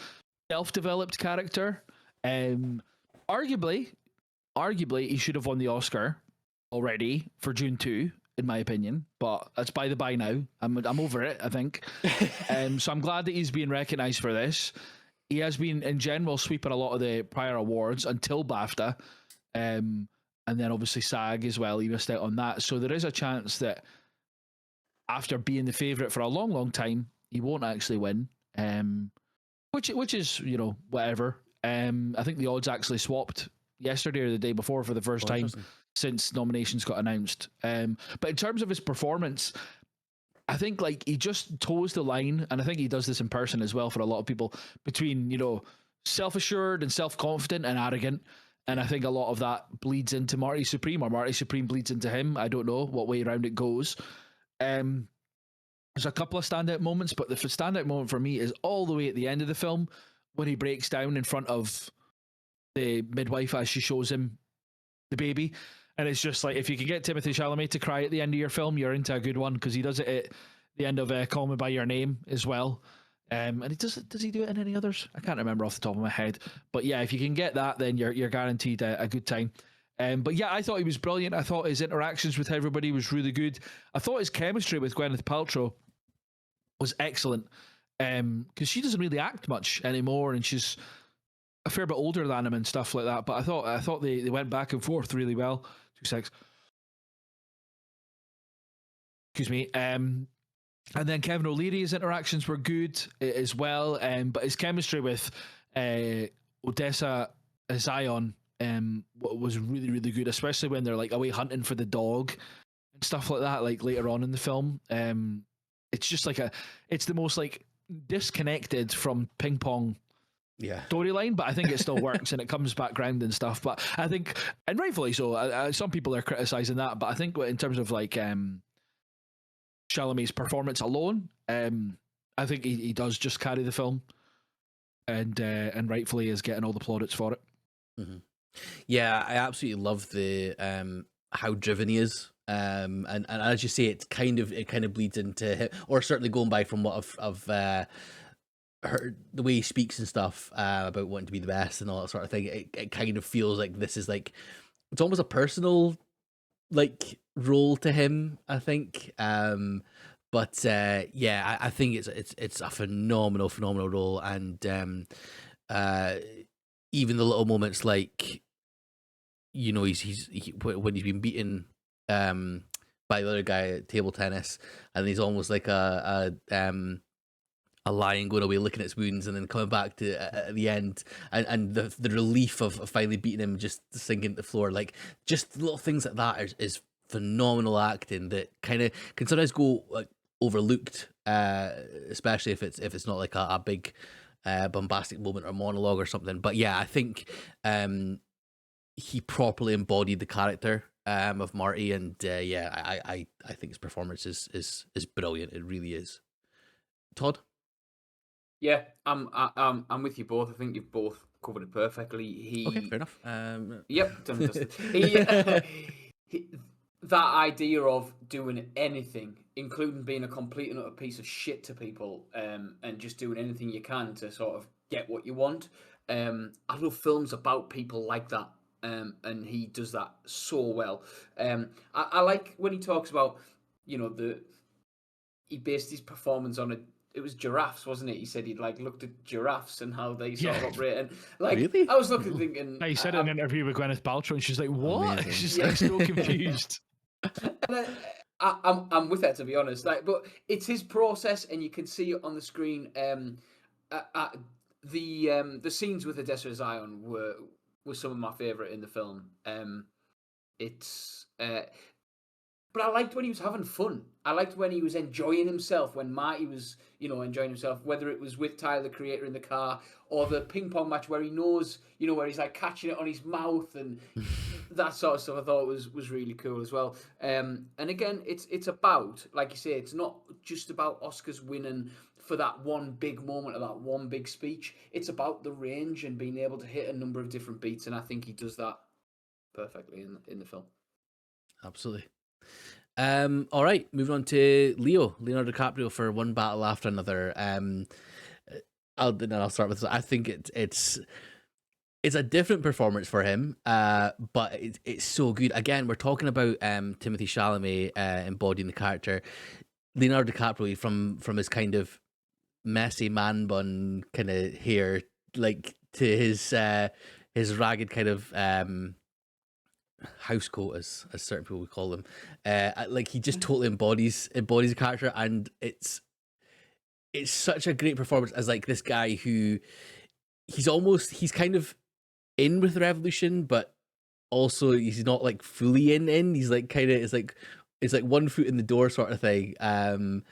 self-developed character. Arguably, he should have won the Oscar already for Dune 2, in my opinion, but that's by the by now. I'm over it, I think. So I'm glad that he's being recognised for this. He has been, in general, sweeping a lot of the prior awards until BAFTA. And then obviously SAG as well, he missed out on that. So there is a chance that after being the favourite for a long, long time, he won't actually win. Which is, you know, whatever. I think the odds actually swapped yesterday or the day before for the first time since nominations got announced. But in terms of his performance, I think like he just toes the line, and I think he does this in person as well for a lot of people, between, you know, self-assured and self-confident and arrogant. And I think a lot of that bleeds into Marty Supreme, or Marty Supreme bleeds into him. I don't know what way around it goes. There's a couple of standout moments, but the standout moment for me is all the way at the end of the film when he breaks down in front of the midwife as she shows him the baby. And it's just like, if you can get Timothée Chalamet to cry at the end of your film, you're into a good one, because he does it at the end of Call Me By Your Name as well. And he does he do it in any others? I can't remember off the top of my head. But yeah, if you can get that, then you're guaranteed a good time. But yeah, I thought he was brilliant. I thought his interactions with everybody was really good. I thought his chemistry with Gwyneth Paltrow was excellent, because she doesn't really act much anymore, and she's a fair bit older than him and stuff like that. But I thought they went back and forth really well. 2 secs. Excuse me. And then Kevin O'Leary's interactions were good as well. But his chemistry with Odessa Zion was really, really good, especially when they're like away hunting for the dog and stuff like that, like later on in the film. It's just like it's the most like disconnected from Ping Pong storyline, but I think it still works and it comes back round and stuff. But I think, and rightfully so, some people are criticizing that, but I think in terms of like Chalamet's performance alone, I think he does just carry the film, and rightfully is getting all the plaudits for it. Mm-hmm. Yeah, I absolutely love the how driven he is, and as you say, it kind of bleeds into him, or certainly going by from what I've heard, the way he speaks and stuff about wanting to be the best and all that sort of thing. It kind of feels like this is like, it's almost a personal like role to him, I think. But yeah, I think it's a phenomenal role, and even the little moments like, you know, he's when he's been beaten by the other guy at table tennis, and he's almost like a lion going away licking its wounds and then coming back to at the end, and the relief of finally beating him, just sinking to the floor. Like, just little things like that is phenomenal acting that kind of can sometimes go like overlooked, especially if it's not like a big bombastic moment or monologue or something. But yeah, I think he properly embodied the character of Marty, and yeah, I think his performance is brilliant. It really is. Todd? Yeah, I'm with you both. I think you've both covered it perfectly. Okay, fair enough. Yep, done and dusted. He, that idea of doing anything, including being a complete and utter piece of shit to people, and just doing anything you can to sort of get what you want. I love films about people like that, and he does that so well. I like when he talks about, he based his performance on it was giraffes, wasn't it? He said he'd like looked at giraffes and how they sort of operate, and like Really? I was looking thinking. He said in an interview with Gwyneth Paltrow, and she's like, "What?" Amazing. She's like so confused. And I'm with that, to be honest. Like, but it's his process, and you can see it on the screen. The scenes with Odessa Zion were some of my favorite in the film. It's But I liked when he was having fun. I liked when he was enjoying himself, when Marty was, enjoying himself, whether it was with Tyler, the Creator, in the car, or the ping pong match where he knows, where he's like catching it on his mouth and that sort of stuff. I thought was really cool as well. And again, it's about, like you say, it's not just about Oscars winning for that one big moment or that one big speech. It's about the range and being able to hit a number of different beats, and I think he does that perfectly in the film. Absolutely. All right, moving on to Leonardo DiCaprio for One Battle After Another. I'll start with this. I think it's a different performance for him, but it's so good. Again, we're talking about Timothée Chalamet embodying the character. Leonardo DiCaprio, from his kind of messy man bun kind of hair, like, to his ragged kind of house coat, as certain people would call them, like, he just totally embodies the character, and it's such a great performance as like this guy who he's kind of in with the revolution, but also he's not like fully in. He's like kind of, it's like one foot in the door sort of thing. And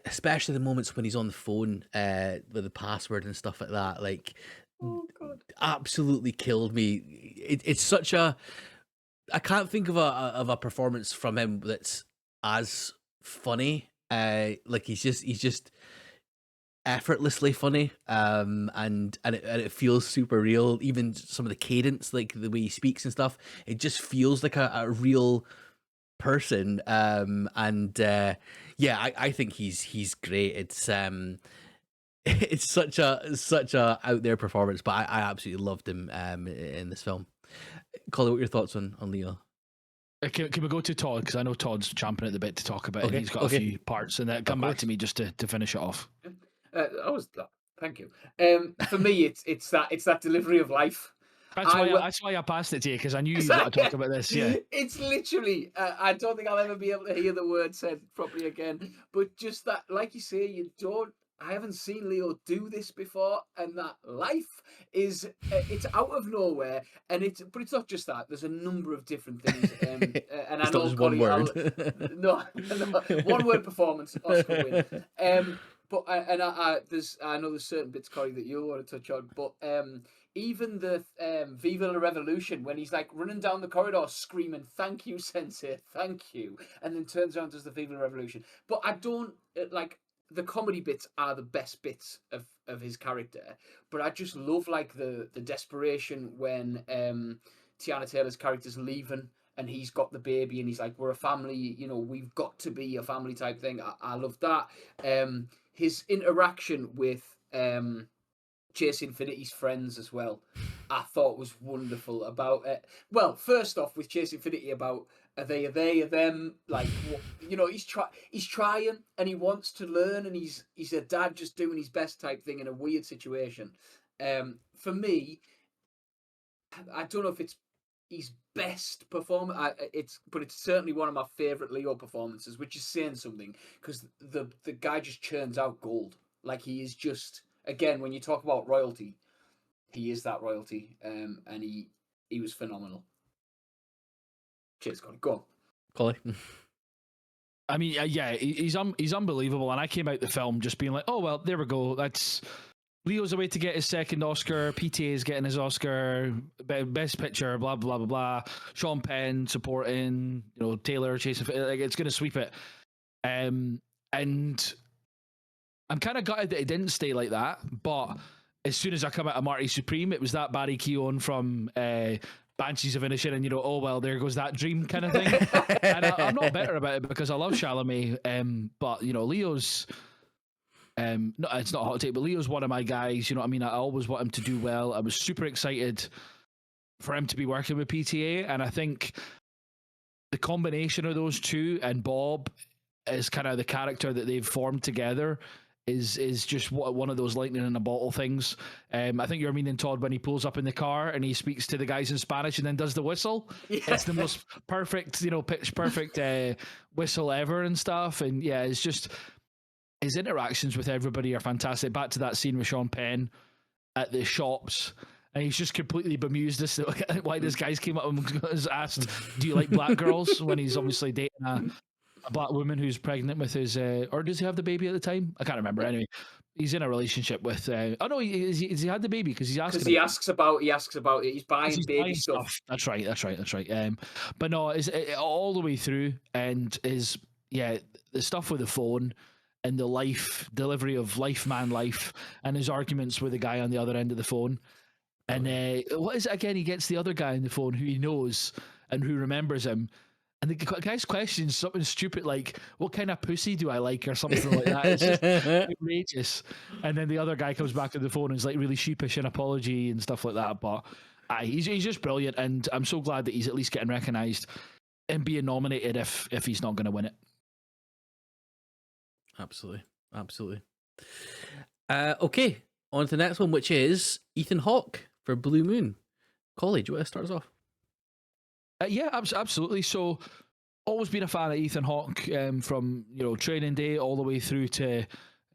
especially the moments when he's on the phone with the password and stuff like that, like, Oh God! absolutely killed me. It's such a, I can't think of a performance from him that's as funny. Like, he's just effortlessly funny. And it feels super real. Even some of the cadence, like the way he speaks and stuff, it just feels like a real person. Yeah, I think he's great. It's such a out there performance, but I absolutely loved him in this film. Colin, what are your thoughts on Leo? Can we go to Todd, because I know Todd's champing at the bit to talk about it, and he's got a few parts, and then come back to me just to finish it off. Thank you. For me, it's that delivery of life. That's why I passed it to you, because I knew you got to talk about this. Yeah, it's literally. I don't think I'll ever be able to hear the word said properly again. But just that, like you say, I haven't seen Leo do this before, and that life is it's out of nowhere, but it's not just that. There's a number of different things, and It's I know not just one word. no, one word performance, Oscar win. But I know there's certain bits, Corey, that you want to touch on, but even the Viva la Revolution, when he's like running down the corridor screaming, "Thank you, Sensei, thank you," and then turns around and does the Viva la Revolution. But I don't like. The comedy bits are the best bits of his character, but I just love like the desperation when Tiana Taylor's character's leaving and he's got the baby and he's like, we're a family, we've got to be a family type thing. I love that. His interaction with Chase Infinity's friends as well, I thought was wonderful. About well, first off, with Chase Infinity, about are they, are them, like, he's trying and he wants to learn, and he's a dad just doing his best type thing in a weird situation. For me, I don't know if it's his best performance. It's certainly one of my favorite Leo performances, which is saying something because the guy just churns out gold. Like he is just, again, when you talk about royalty, he is that royalty, and he was phenomenal. Cheers, Colin. Go on. Collie. I mean, yeah, he's unbelievable, and I came out the film just being like, oh well, there we go. That's Leo's away to get his second Oscar. PTA is getting his Oscar, Best Picture, blah blah blah blah. Sean Penn supporting, Taylor chasing, like it's going to sweep it. And I'm kind of gutted that it didn't stay like that. But as soon as I come out of Marty Supreme, it was that Barry Keoghan from Banshees of Inisherin, and oh well, there goes that dream kind of thing. And I'm not bitter about it because I love Chalamet. But Leo's. No, it's not a hot take, but Leo's one of my guys. You know what I mean? I always want him to do well. I was super excited for him to be working with PTA, and I think the combination of those two and Bob is kind of the character that they've formed together is just one of those lightning in a bottle things. I think you're meaning Todd when he pulls up in the car and he speaks to the guys in Spanish and then does the whistle. Yeah. It's the most perfect, pitch perfect whistle ever and stuff. And yeah, it's just. His interactions with everybody are fantastic. Back to that scene with Sean Penn at the shops, and he's just completely bemused as to why this guy's came up and has asked, "Do you like black girls?" when he's obviously dating a black woman who's pregnant with his, or does he have the baby at the time? I can't remember. Anyway, he's in a relationship with. Oh no, he had the baby because he's asking. Because he asks about it. He's buying baby stuff. That's right. But no, it's all the way through, and the stuff with the phone. And the delivery of life, and his arguments with the guy on the other end of the phone. And what is it again? He gets the other guy on the phone who he knows and who remembers him. And the guy's questions something stupid like, what kind of pussy do I like? Or something like that. It's just outrageous. And then the other guy comes back to the phone and is like really sheepish and apology and stuff like that. But he's just brilliant. And I'm so glad that he's at least getting recognised and being nominated if he's not going to win it. Absolutely. Okay, on to the next one, which is Ethan Hawke for Blue Moon. Collie, do you want to start us off? Yeah, absolutely. So, always been a fan of Ethan Hawke from Training Day all the way through to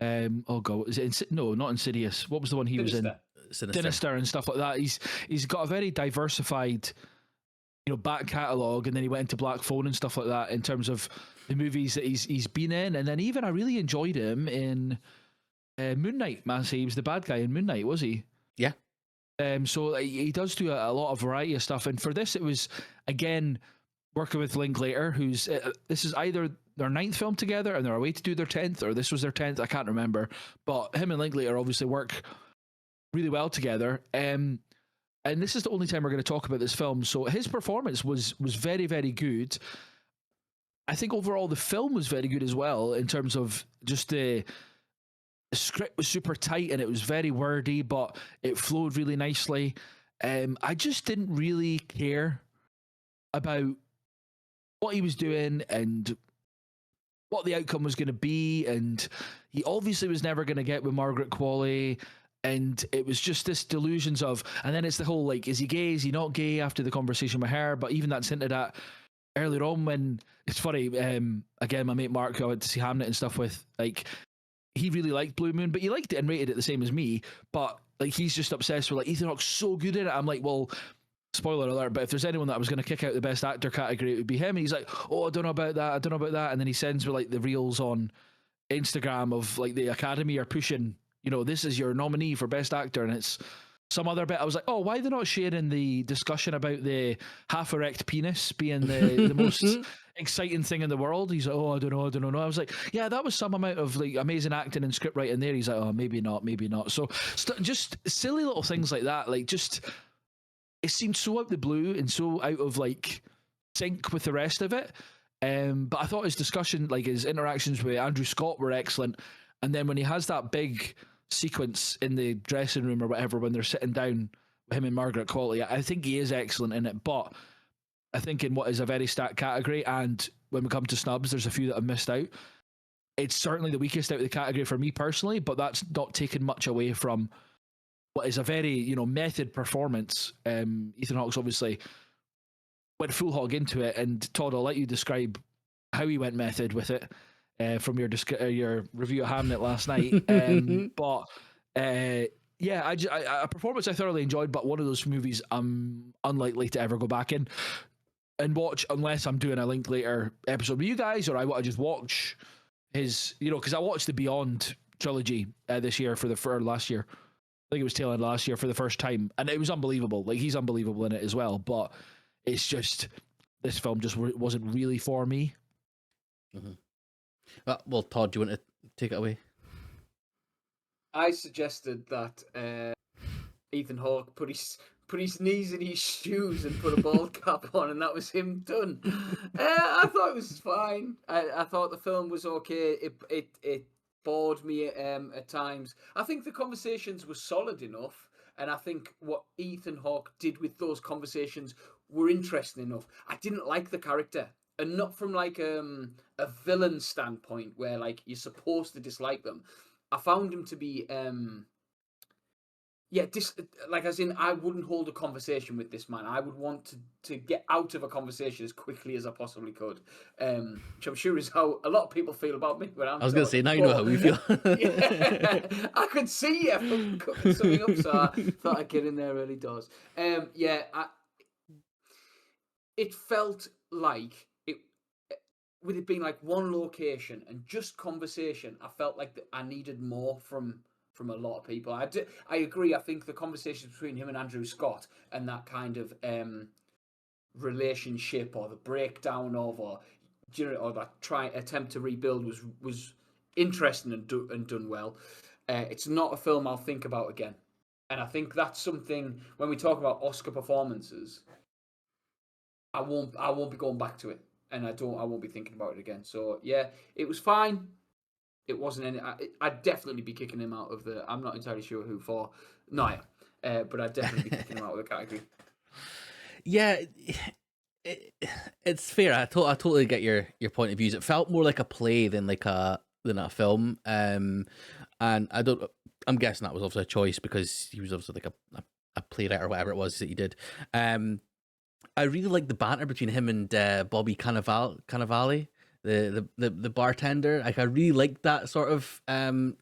is it not Insidious? What was the one he was in? Sinister and stuff like that. He's got a very diversified back catalogue, and then he went into Black Phone and stuff like that in terms of the movies that he's been in. And then even I really enjoyed him in Moon Knight. He was the bad guy in Moon Knight, was he? Yeah. So he does do a lot of variety of stuff. And for this, it was, again, working with Linklater, who's this is either their 9th film together and they're away to do their 10th, or this was their 10th, I can't remember. But him and Linklater obviously work really well together. And this is the only time we're going to talk about this film. So his performance was very, very good. I think overall the film was very good as well in terms of just the script was super tight and it was very wordy, but it flowed really nicely. I just didn't really care about what he was doing and what the outcome was going to be. And he obviously was never going to get with Margaret Qualley. And it was just this delusions of, and then it's the whole like, is he gay? Is he not gay after the conversation with her? But even that's hinted at earlier on when it's funny. Again, my mate Mark, who I went to see Hamnet and stuff with, like, he really liked Blue Moon, but he liked it and rated it the same as me. But like, he's just obsessed with like Ethan Hawke's so good in it. I'm like, well, spoiler alert, but if there's anyone that I was going to kick out the best actor category, it would be him. And he's like, oh, I don't know about that. And then he sends me like the reels on Instagram of like the Academy are pushing, this is your nominee for best actor, and it's some other bit. I was like, oh, why are they not sharing the discussion about the half erect penis being the most exciting thing in the world? He's like, oh, I don't know. I was like, yeah, that was some amount of like amazing acting and script writing there. He's like, oh, maybe not. So just silly little things like that. Like, just it seemed so out the blue and so out of like sync with the rest of it. But I thought his discussion, like his interactions with Andrew Scott, were excellent. And then when he has that big sequence in the dressing room or whatever, when they're sitting down with him and Margaret Qualley, I think he is excellent in it. But I think in what is a very stacked category, and when we come to snubs, there's a few that have missed out. It's certainly the weakest out of the category for me personally, but that's not taken much away from what is a very, method performance. Ethan Hawke's obviously went full hog into it. And Todd, I'll let you describe how he went method with it from your review of Hamnet last night. But yeah, a performance I thoroughly enjoyed, but one of those movies I'm unlikely to ever go back in and watch unless I'm doing a Linklater episode with you guys, or I want to just watch his, because I watched the Beyond trilogy this year for last year. I think it was tail end last year for the first time, and it was unbelievable. Like, he's unbelievable in it as well, but it's just, this film just wasn't really for me. Mm-hmm. Well, Todd, do you want to take it away? I suggested that Ethan Hawke put his knees in his shoes and put a bald cap on, and that was him done. I thought it was fine. I thought the film was okay. It bored me at times. I think the conversations were solid enough, and I think what Ethan Hawke did with those conversations were interesting enough. I didn't like the character, and not from like a villain standpoint where like you're supposed to dislike them. I found him to be like, as in, I wouldn't hold a conversation with this man. I would want to get out of a conversation as quickly as I possibly could, which I'm sure is how a lot of people feel about me when I'm I was going to say, now you know how we feel. Yeah, I could see you from cooking something up, so I thought I'd get in there early doors. It felt like with it being like one location and just conversation, I felt like I needed more from a lot of people. I agree. I think the conversations between him and Andrew Scott and that kind of relationship, or the breakdown of, or that attempt to rebuild was interesting and done well. It's not a film I'll think about again, and I think that's something when we talk about Oscar performances, I won't be going back to it. And I won't be thinking about it again. So yeah, it was fine. It wasn't any. I'd definitely be kicking him out of the. I'm not entirely sure who for. No, but I'd definitely be kicking him out of the category. Yeah, it's fair. I totally get your point of views. It felt more like a play than a film. And I'm guessing that was obviously a choice because he was obviously like a playwright or whatever it was that he did. I really like the banter between him and Bobby Cannavale, the bartender. Like, I really liked that sort of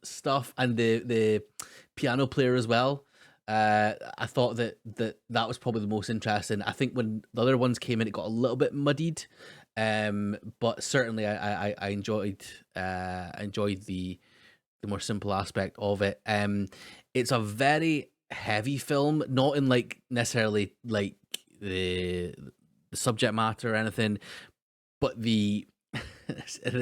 stuff, and the piano player as well. I thought that was probably the most interesting. I think when the other ones came in, it got a little bit muddied, but certainly I enjoyed the more simple aspect of it. It's a very heavy film, not in like necessarily like the subject matter or anything, but this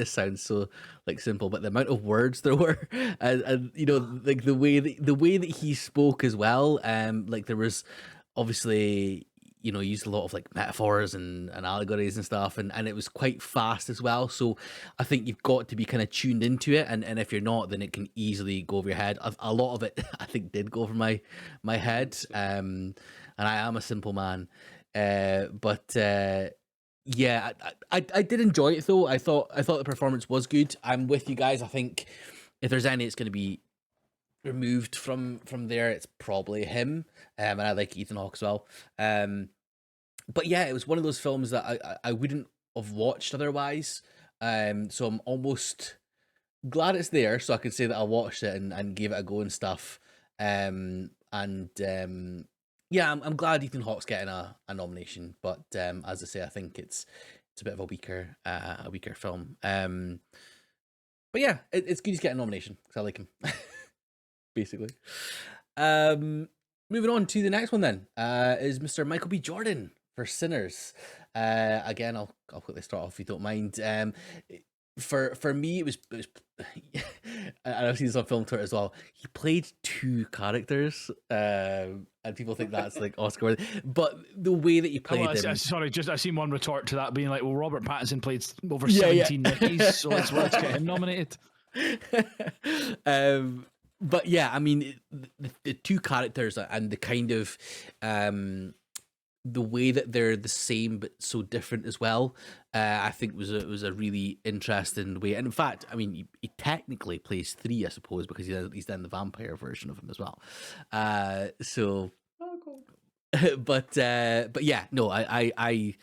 sounds so like simple, but the amount of words there were, and like the way that he spoke as well. Like, there was obviously, he used a lot of like metaphors and allegories and stuff, and it was quite fast as well. So I think you've got to be kind of tuned into it, and if you're not, then it can easily go over your head. A lot of it I think did go over my head, and I am a simple man, but yeah, I did enjoy it though. I thought the performance was good. I'm with you guys. I think if there's any, it's going to be removed from there, it's probably him. And I like Ethan Hawke as well. But yeah, it was one of those films that I wouldn't have watched otherwise. So I'm almost glad it's there, so I could say that I watched it and gave it a go and stuff. Yeah, I'm glad Ethan Hawke's getting a nomination, but as I say, I think it's a bit of a weaker film. But yeah, it's good he's getting a nomination because I like him, basically. Moving on to the next one then, is Mr. Michael B. Jordan for Sinners. Again, I'll quickly start off if you don't mind. For me, it was and I've seen this on film Twitter as well. He played two characters, and people think that's like Oscar worthy. But the way that he played them, sorry, I seen one retort to that being like, well, Robert Pattinson played over 17 Nickies, so let's get him nominated. But yeah, I mean, the two characters and the kind of the way that they're the same but so different as well, I think was a really interesting way. And in fact, I mean, he technically plays three, I suppose, because he's then the vampire version of him as well. So, oh, cool. but yeah, no, I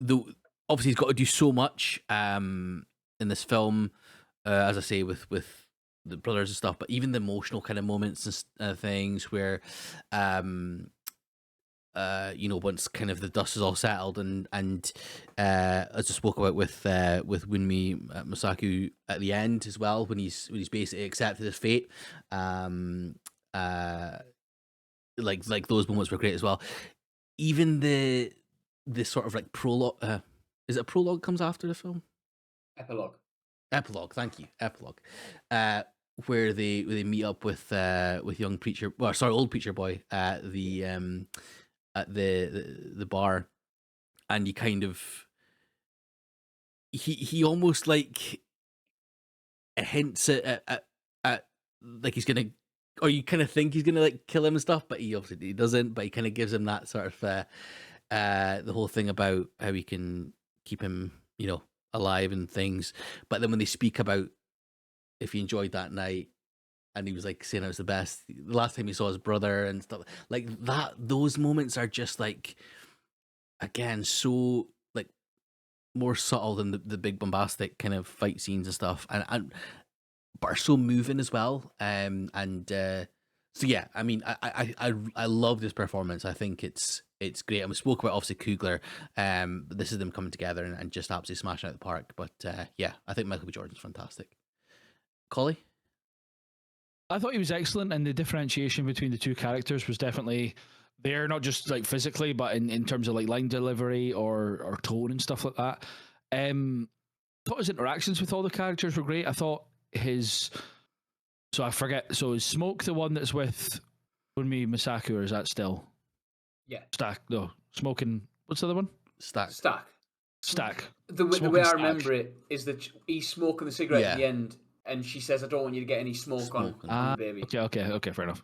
the obviously he's got to do so much in this film, as I say, with the brothers and stuff, but even the emotional kind of moments and things where once kind of the dust is all settled and as I spoke about with Wunmi Masaku at the end as well, when he's basically accepted his fate, like those moments were great as well. Even the sort of like prologue, is it a prologue comes after the film? Epilogue, thank you. Epilogue. Where they meet up with young preacher, old preacher boy at the bar, and you kind of he almost like hints at like he's gonna, or you kind of think he's gonna like kill him and stuff, but he obviously doesn't. But he kind of gives him that sort of the whole thing about how he can keep him, alive and things. But then when they speak about if he enjoyed that night, and he was like saying it was the best, the last time he saw his brother and stuff like that, those moments are just like, again, so like more subtle than the big bombastic kind of fight scenes and stuff, and but are so moving as well. So yeah, I mean, I love this performance. I think it's great. And we spoke about obviously Coogler, but this is them coming together and just absolutely smashing out the park. But yeah, I think Michael B. Jordan's fantastic. Collie? I thought he was excellent, and the differentiation between the two characters was definitely there, not just like physically, but in terms of like line delivery or tone and stuff like that. I thought his interactions with all the characters were great. I thought his is Smoke the one that's with Wunmi Masaku, or is that still? Yeah. Stack. No, Smoking. What's the other one? Stack. The way I remember it is that he's smoking the cigarette at the end, and she says, "I don't want you to get any smoke on the baby." Okay, fair enough.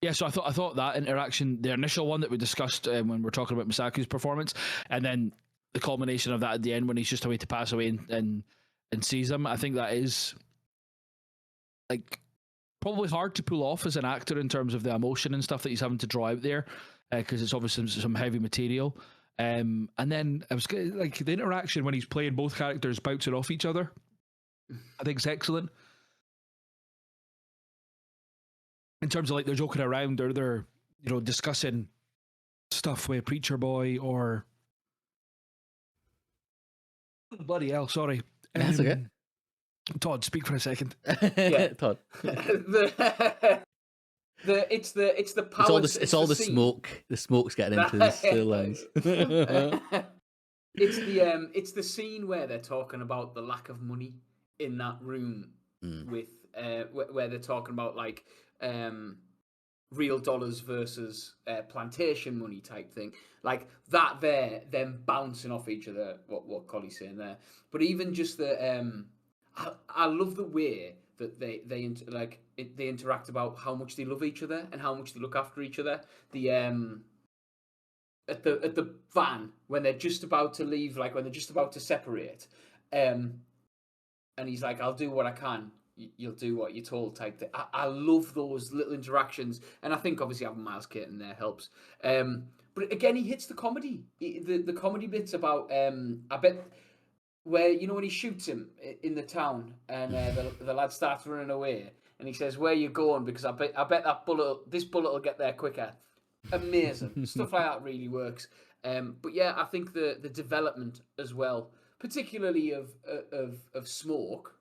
Yeah, so I thought that interaction, the initial one that we discussed when we're talking about Masaku's performance, and then the culmination of that at the end when he's just away to pass away and sees him, I think that is like probably hard to pull off as an actor in terms of the emotion and stuff that he's having to draw out there, because it's obviously some heavy material. And then I was like the interaction when he's playing both characters bouncing off each other, I think it's excellent. In terms of like they're joking around or they're discussing stuff with Preacher Boy or bloody hell, sorry. That's okay. Todd, speak for a second. Yeah. Todd. It's the power. It's all the smoke. The smoke's getting into the still lines. It's the scene where they're talking about the lack of money in that room with where they're talking about like real dollars versus plantation money type thing, like that. There, them bouncing off each other. What Collie's saying there, but even just the I love the way that they interact about how much they love each other and how much they look after each other. The at the van when they're just about to leave, like when they're just about to separate, and he's like, "I'll do what I can. You'll do what you're told." Type thing. I love those little interactions, and I think obviously having Miles Keaton there helps. But again, he hits the comedy. The comedy bits about I bet. Where when he shoots him in the town and the lad starts running away and he says, "Where you going?" Because I bet this bullet will get there quicker. Amazing stuff like that really works. But yeah, I think the development as well, particularly of Smoke,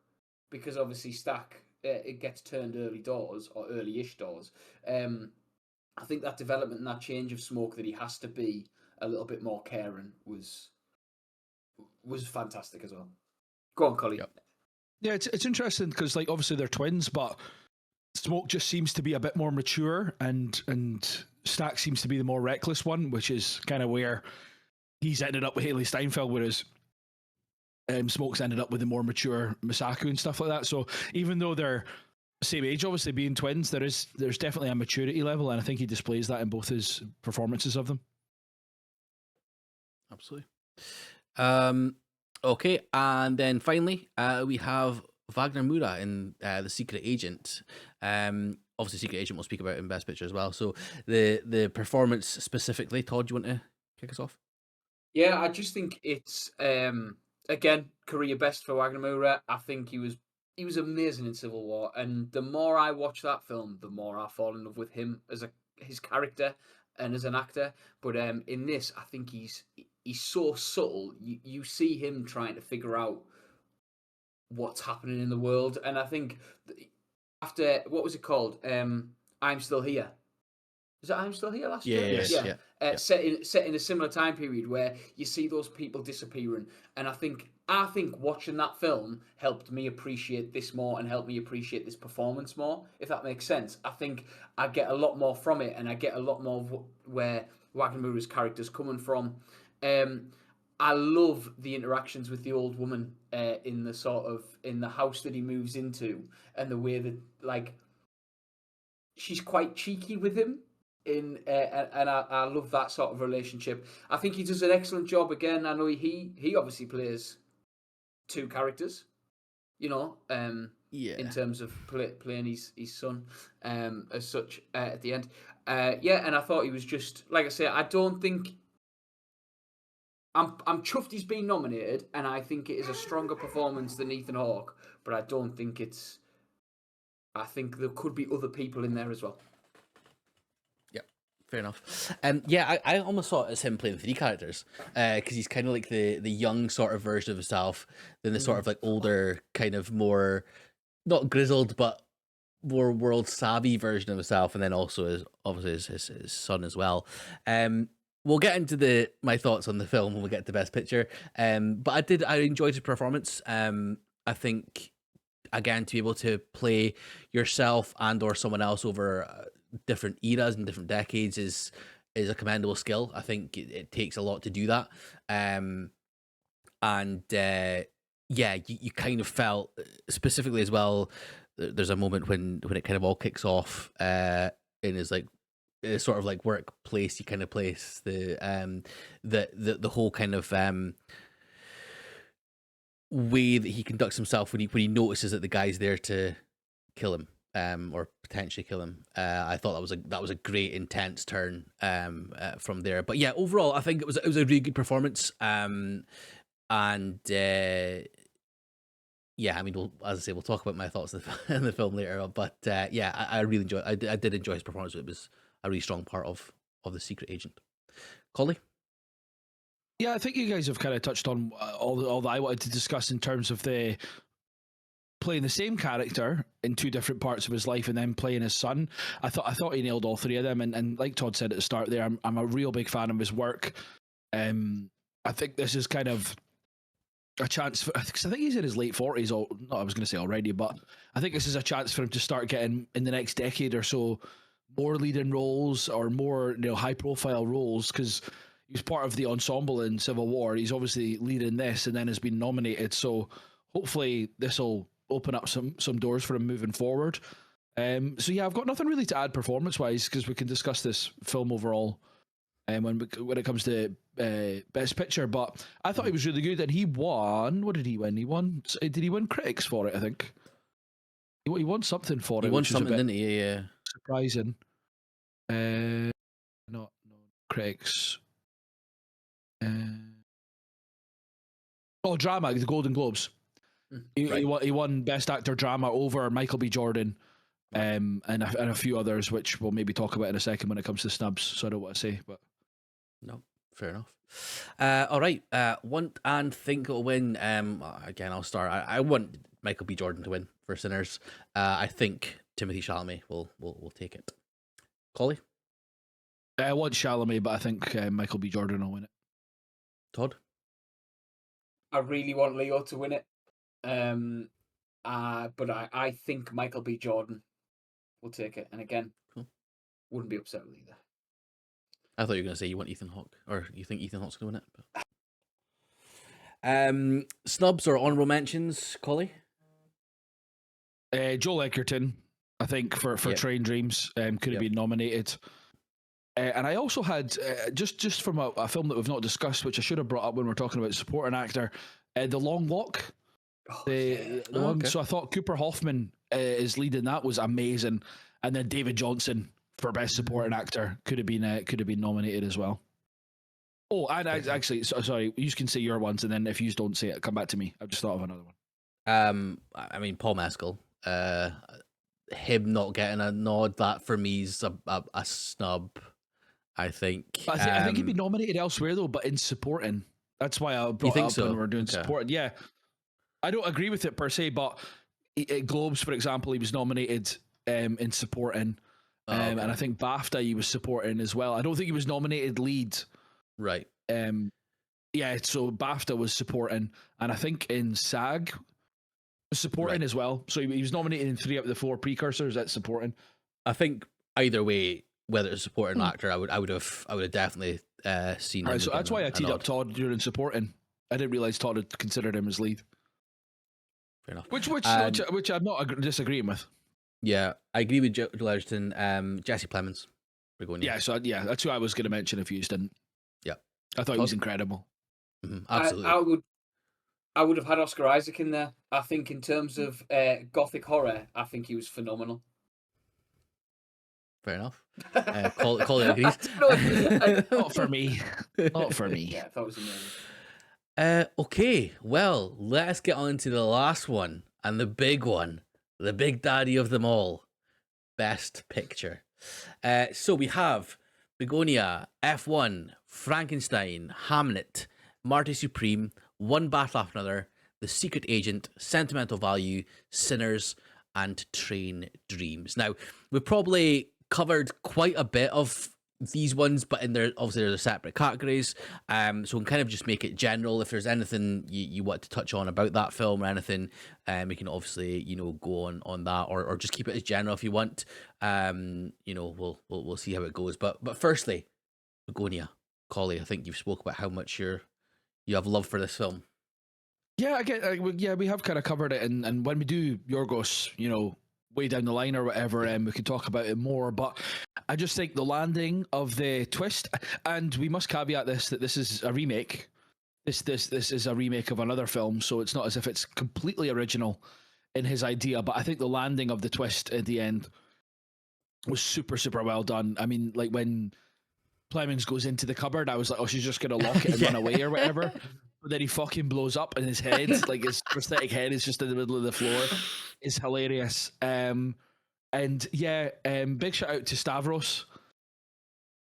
because obviously Stack it gets turned early-ish doors. I think that development and that change of Smoke that he has to be a little bit more caring was fantastic as well. Go on, Collie. Yep. Yeah, it's interesting because like obviously they're twins, but Smoke just seems to be a bit more mature, and Stack seems to be the more reckless one, which is kind of where he's ended up with Haley Steinfeld, whereas Smoke's ended up with the more mature Masaku and stuff like that. So even though they're the same age, obviously being twins, there's definitely a maturity level, and I think he displays that in both his performances of them. Absolutely. Okay, and then finally, we have Wagner Moura in The Secret Agent. Obviously, Secret Agent we'll speak about in Best Picture as well. So the performance specifically, Todd, do you want to kick us off? Yeah, I just think it's again career best for Wagamura. I think he was amazing in Civil War, and the more I watch that film, the more I fall in love with him as a his character and as an actor. But in this, I think he's so subtle. You see him trying to figure out what's happening in the world, and I think after what was it called? I'm Still Here. Was it I'm Still Here last year? Yes. Yeah. Set in a similar time period where you see those people disappearing, and I think watching that film helped me appreciate this more and helped me appreciate this performance more. If that makes sense, I think I get a lot more from it, and I get a lot more of where Wagamura's character's coming from. Um, I love the interactions with the old woman in the house that he moves into, and the way that like she's quite cheeky with him and I love that sort of relationship. I think he does an excellent job again. I know he obviously plays two characters, you know, Yeah. in terms of playing his son as such at the end. Yeah, and I thought he was just like I say. I don't think I'm chuffed he's been nominated, and I think it is a stronger performance than Ethan Hawke. But I don't think it's. I think there could be other people in there as well. Fair enough. Yeah, I almost saw it as him playing three characters, because he's kind of like the young sort of version of himself, then the sort of like older, kind of more not grizzled but more world savvy version of himself, and then also his son as well. We'll get into my thoughts on the film when we get to Best Picture. But I enjoyed his performance. I think again, to be able to play yourself and or someone else over different eras and different decades is a commendable skill. I think it takes a lot to do that. Yeah, you kind of felt specifically as well. There's a moment when it kind of all kicks off in his like sort of like workplace. You kind of place the whole kind of way that he conducts himself when he notices that the guy's there to kill him, or potentially kill him. I thought that was a great intense turn from there. But yeah, overall, I think it was a really good performance. Yeah, I mean, as I say, we'll talk about my thoughts in the film later. But yeah, I really enjoyed. I did enjoy his performance. It was a really strong part of the Secret Agent. Collie? Yeah, I think you guys have kind of touched on all that I wanted to discuss in terms of the playing the same character in two different parts of his life and then playing his son. I thought he nailed all three of them. And like Todd said at the start there, I'm a real big fan of his work. I think this is kind of a chance because I think he's in his late 40s. I was going to say already, but I think this is a chance for him to start getting in the next decade or so more leading roles or more high profile roles, because he was part of the ensemble in Civil War. He's obviously leading this and then has been nominated. So hopefully this will open up some doors for him moving forward. So yeah, I've got nothing really to add performance wise, because we can discuss this film overall when it comes to Best Picture. But I thought he was really good, and he won. What did he win? Did he win critics for it? I think he won something for it. He won something, didn't he? Yeah. Surprising. Not critics. Drama, the Golden Globes. He won Best Actor Drama over Michael B. Jordan, and a few others, which we'll maybe talk about in a second when it comes to snubs. So I don't want to say, but no, fair enough. All right, want and think it'll win. Again, I'll start. I want Michael B. Jordan to win for Sinners. I think Timothée Chalamet will take it. Collie? I want Chalamet, but I think Michael B. Jordan will win it. Todd? I really want Leo to win it. But I think Michael B. Jordan will take it. And again, wouldn't be upset with either. I thought you were going to say you want Ethan Hawke, or you think Ethan Hawke's going to win it. But... snubs or honourable mentions, Collie? Joel Edgerton, I think, for Train Dreams, could have been nominated. And I also had, just from a film that we've not discussed, which I should have brought up when we're talking about supporting actor, The Long Walk. The one. Okay. So I thought Cooper Hoffman is leading. That was amazing. And then David Johnson for Best Supporting Actor could have been nominated as well. Oh, and actually, sorry, you can say your ones, and then if you don't say it, come back to me. I've just thought of another one. I mean, Paul Mescal. Him not getting a nod, that for me is a snub. I think. But I think he'd be nominated elsewhere though, but in supporting. That's why I brought it think up so? when we're doing Okay. supporting. Yeah, I don't agree with it per se, but at Globes, for example, he was nominated in supporting, and I think BAFTA he was supporting as well. I don't think he was nominated lead. Right. Yeah, so BAFTA was supporting, and I think in SAG was supporting as well. So he was nominated in 3 out of the 4 precursors at supporting. I think either way, whether it's supporting actor, I would have definitely seen him. Right, so that's why I teed up Todd during supporting. I didn't realize Todd had considered him as lead. Fair enough. Which I'm not disagreeing with. Yeah, I agree with Joel Edgerton. Jesse Plemons. Yeah, so that's who I was going to mention if you just didn't. Yeah, I thought he was incredible. Absolutely. I would have had Oscar Isaac in there. I think in terms of gothic horror, I think he was phenomenal. Fair enough. Colin agrees. Not for me. Not for me. Yeah, that was amazing. Okay, well, let's get on to the last one and the big one, the big daddy of them all, Best Picture. So we have Begonia, F1, Frankenstein, Hamnet, Marty Supreme, One Battle After Another, The Secret Agent, Sentimental Value, Sinners, and Train Dreams. Now, we've probably covered quite a bit of these ones, but obviously there's separate categories. So we can kind of just make it general. If there's anything you want to touch on about that film or anything, we can obviously go on that, or just keep it as general if you want. We'll see how it goes. But firstly, Begonia, Collie, I think you've spoke about how much you have love for this film. Yeah, we have kind of covered it, and when we do Yorgos, way down the line or whatever, we can talk about it more. But I just think the landing of the twist, and we must caveat this that this is a remake. This is a remake of another film, so it's not as if it's completely original in his idea. But I think the landing of the twist at the end was super, super well done. I mean, like when Plemons goes into the cupboard, I was like, oh, she's just gonna lock it and run away or whatever. But then he fucking blows up and his head, like his prosthetic head is just in the middle of the floor. It's hilarious. And yeah, big shout out to Stavros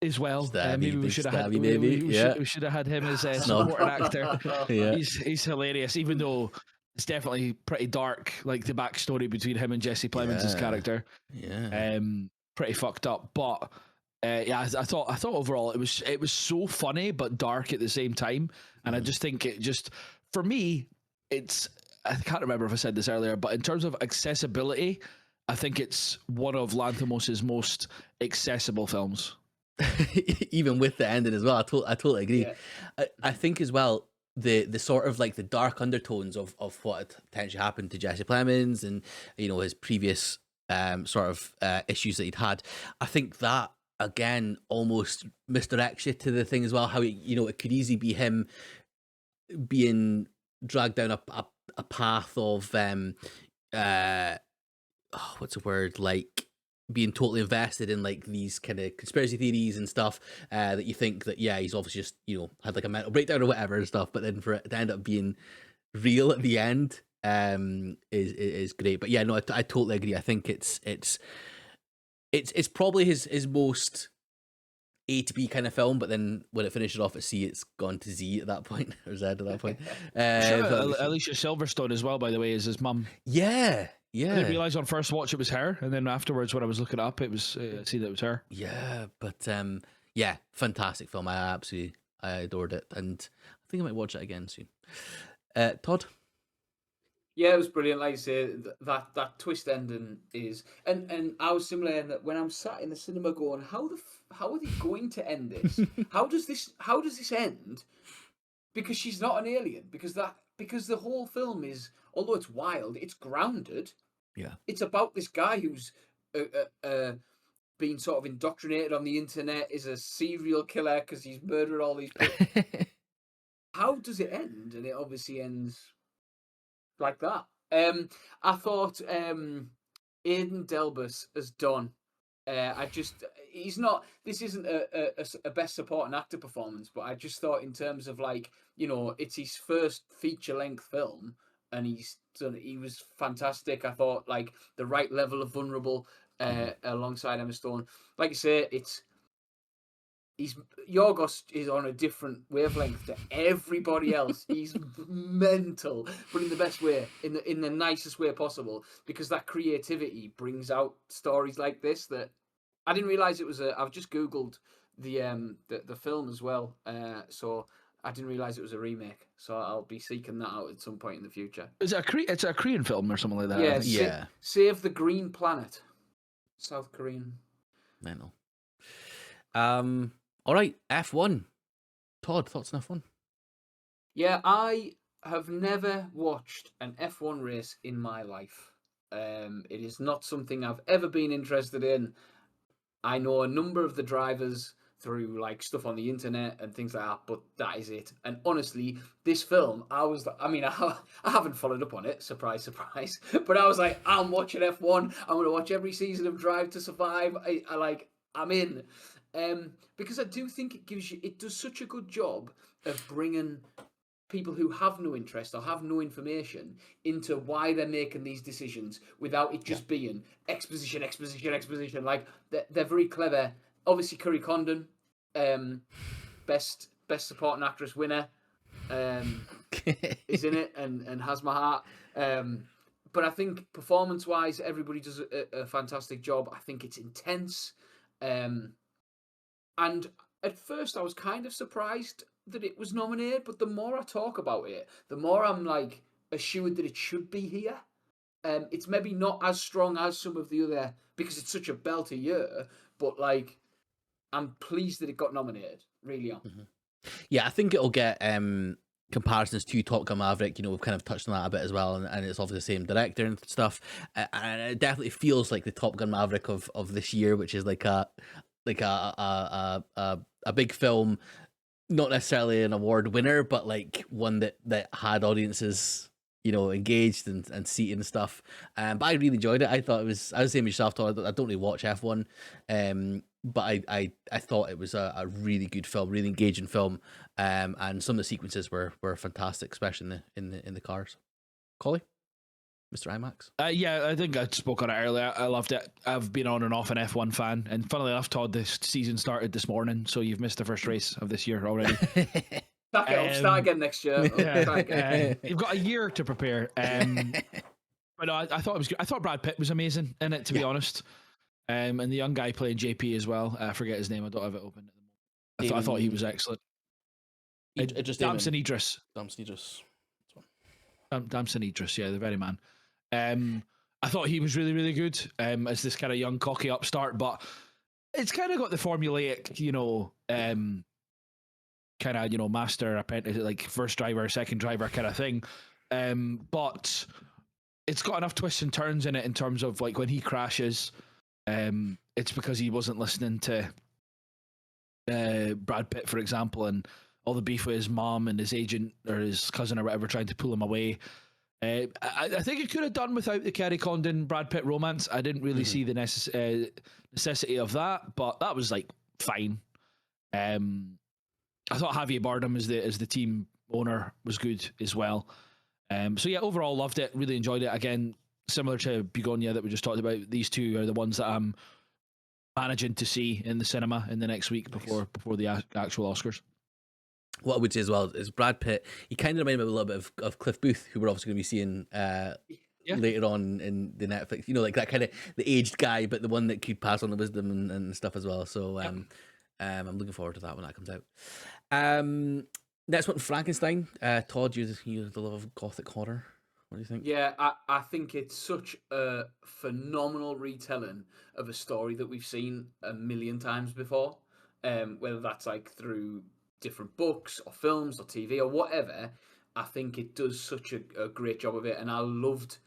as well. Maybe we should have had we should have had him as a supporting actor. Yeah. He's hilarious, even though it's definitely pretty dark, like the backstory between him and Jesse Plemons' character. Yeah. Pretty fucked up. But I thought overall it was so funny but dark at the same time. And I just think for me, I can't remember if I said this earlier, but in terms of accessibility, I think it's one of Lanthimos' most accessible films. Even with the ending as well, I totally agree. Yeah. I think as well the sort of like the dark undertones of what had potentially happened to Jesse Plemons and his previous sort of issues that he'd had. I think that again almost misdirects you to the thing as well. How it could easily be him being dragged down a path of what's the word, like being totally invested in like these kind of conspiracy theories and stuff that you think that he's obviously just had like a mental breakdown or whatever and stuff, but then for it to end up being real at the end is great. But yeah, no, I totally agree. I think it's probably his most A to B kind of film, but then when it finishes off at C, it's gone to Z at that point, or Z at that point. Alicia Silverstone as well, by the way, is his mum. Yeah. I didn't realise on first watch it was her, and then afterwards when I was looking it up, it was I see that it was her. Yeah, but fantastic film. I adored it, and I think I might watch it again soon. Todd? Yeah, it was brilliant. Like I say, that twist ending is, and I was similar in that when I'm sat in the cinema going, how are they going to end this? How does this end? Because she's not an alien. Because the whole film is, although it's wild, it's grounded. Yeah, it's about this guy who's being sort of indoctrinated on the internet, is a serial killer because he's murdered all these people. How does it end? And it obviously ends like that. I thought Aidan Delbus as Don. he's not. This isn't a best supporting actor performance, but I just thought in terms of like, it's his first feature length film, and he was fantastic. I thought like the right level of vulnerable alongside Emma Stone. Like I say, Yorgos is on a different wavelength to everybody else. He's mental, but in the best way, in the nicest way possible, because that creativity brings out stories like this that I didn't realize it was I've just googled the film as well, so I didn't realize it was a remake. So I'll be seeking that out at some point in the future. It's a Korean film or something like that. I think. Yeah. Save the Green Planet, South Korean. Mental. All right, F1. Todd, thoughts on F1? Yeah, I have never watched an F1 race in my life. It is not something I've ever been interested in. I know a number of the drivers through like stuff on the internet and things like that, but that is it. And honestly, this film, I haven't followed up on it, surprise, surprise. But I was like, I'm watching F1. I'm going to watch every season of Drive to Survive. I'm in. Because I do think it does such a good job of bringing people who have no interest or have no information into why they're making these decisions without it just being exposition. Like they're very clever. Obviously, Curry Condon, best supporting actress winner, is in it and has my heart. But I think performance-wise, everybody does a fantastic job. I think it's intense. And at first, I was kind of surprised that it was nominated, but the more I talk about it, the more I'm like assured that it should be here. It's maybe not as strong as some of the other because it's such a belter year, but like I'm pleased that it got nominated. Really am. Mm-hmm. Yeah, I think it'll get comparisons to Top Gun Maverick. We've kind of touched on that a bit as well, and it's obviously the same director and stuff. And it definitely feels like the Top Gun Maverick of this year, which is like a big film, not necessarily an award winner, but like one that had audiences, engaged and seated and stuff. But I really enjoyed it. I thought I was the same as yourself, Todd. I don't really watch F1, but I thought it was a really good film, really engaging film, and some of the sequences were fantastic, especially in the cars. Collie, Mr. IMAX. Yeah, I think I spoke on it earlier. I loved it. I've been on and off an F1 fan, and funnily enough, Todd, this season started this morning, so you've missed the first race of this year already. I'll start again next year. You've got a year to prepare. But no, I thought it was good. I thought Brad Pitt was amazing in it, to be honest. And the young guy playing JP as well. I forget his name. I don't have it open at the moment. I thought he was excellent. Damson Idris. Damson Idris, yeah, the very man. I thought he was really, really good as this kind of young, cocky upstart, but it's kind of got the formulaic, kind of, master, apprentice, like first driver, second driver kind of thing. But it's got enough twists and turns in it in terms of like when he crashes, it's because he wasn't listening to Brad Pitt, for example, and all the beef with his mom and his agent or his cousin or whatever trying to pull him away. I think it could have done without the Kerry Condon Brad Pitt romance. I didn't really see the necessity of that, but that was like fine. I thought Javier Bardem as the team owner was good as well. So yeah, overall loved it. Really enjoyed it. Again, similar to Begonia that we just talked about. These two are the ones that I'm managing to see in the cinema in the next week before the actual Oscars. What I would say as well is Brad Pitt, he kind of reminded me a little bit of Cliff Booth, who we're obviously going to be seeing later on in the Netflix, like that kind of the aged guy, but the one that could pass on the wisdom and stuff as well. So I'm looking forward to that when that comes out. Next one, Frankenstein. Todd, you the love of gothic horror. What do you think? Yeah, I think it's such a phenomenal retelling of a story that we've seen a million times before, whether that's like through different books or films or TV or whatever. I think it does such a great job of it, and I loved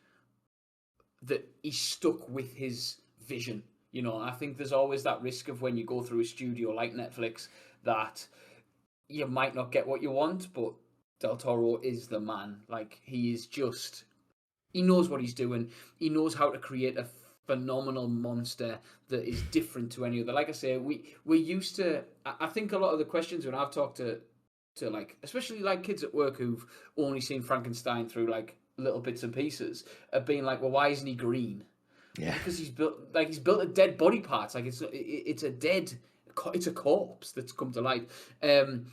that he stuck with his vision. I think there's always that risk of when you go through a studio like Netflix that you might not get what you want, but Del Toro is the man. Like, he knows what he's doing. He knows how to create a phenomenal monster that is different to any other. Like I say, we're used to. I think a lot of the questions when I've talked to like, especially like kids at work who've only seen Frankenstein through like little bits and pieces, have been like, well, why isn't he green? Yeah. Because he's built a dead body parts. Like it's a corpse that's come to life. And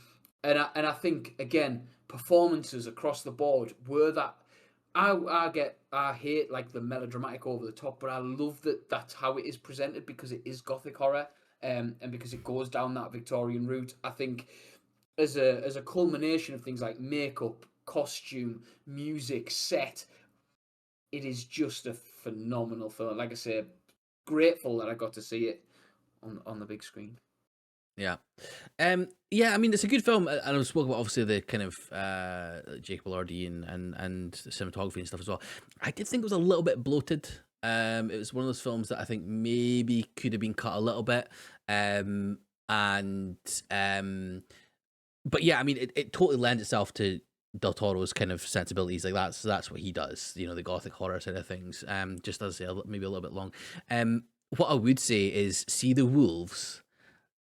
I think again, performances across the board were that. I hate like the melodramatic over the top, but I love that that's how it is presented because it is gothic horror, and because it goes down that Victorian route. I think as a culmination of things like makeup, costume, music, set, it is just a phenomenal film. Like I say, grateful that I got to see it on the big screen. Yeah. Yeah, I mean, it's a good film. And I spoke about obviously the kind of Jacob Elordi and the cinematography and stuff as well. I did think it was a little bit bloated. It was one of those films that I think maybe could have been cut a little bit. But yeah, I mean, it totally lends itself to Del Toro's kind of sensibilities. Like that's what he does, you know, the gothic horror side of things. Just as I say, maybe a little bit long. What I would say is see the wolves.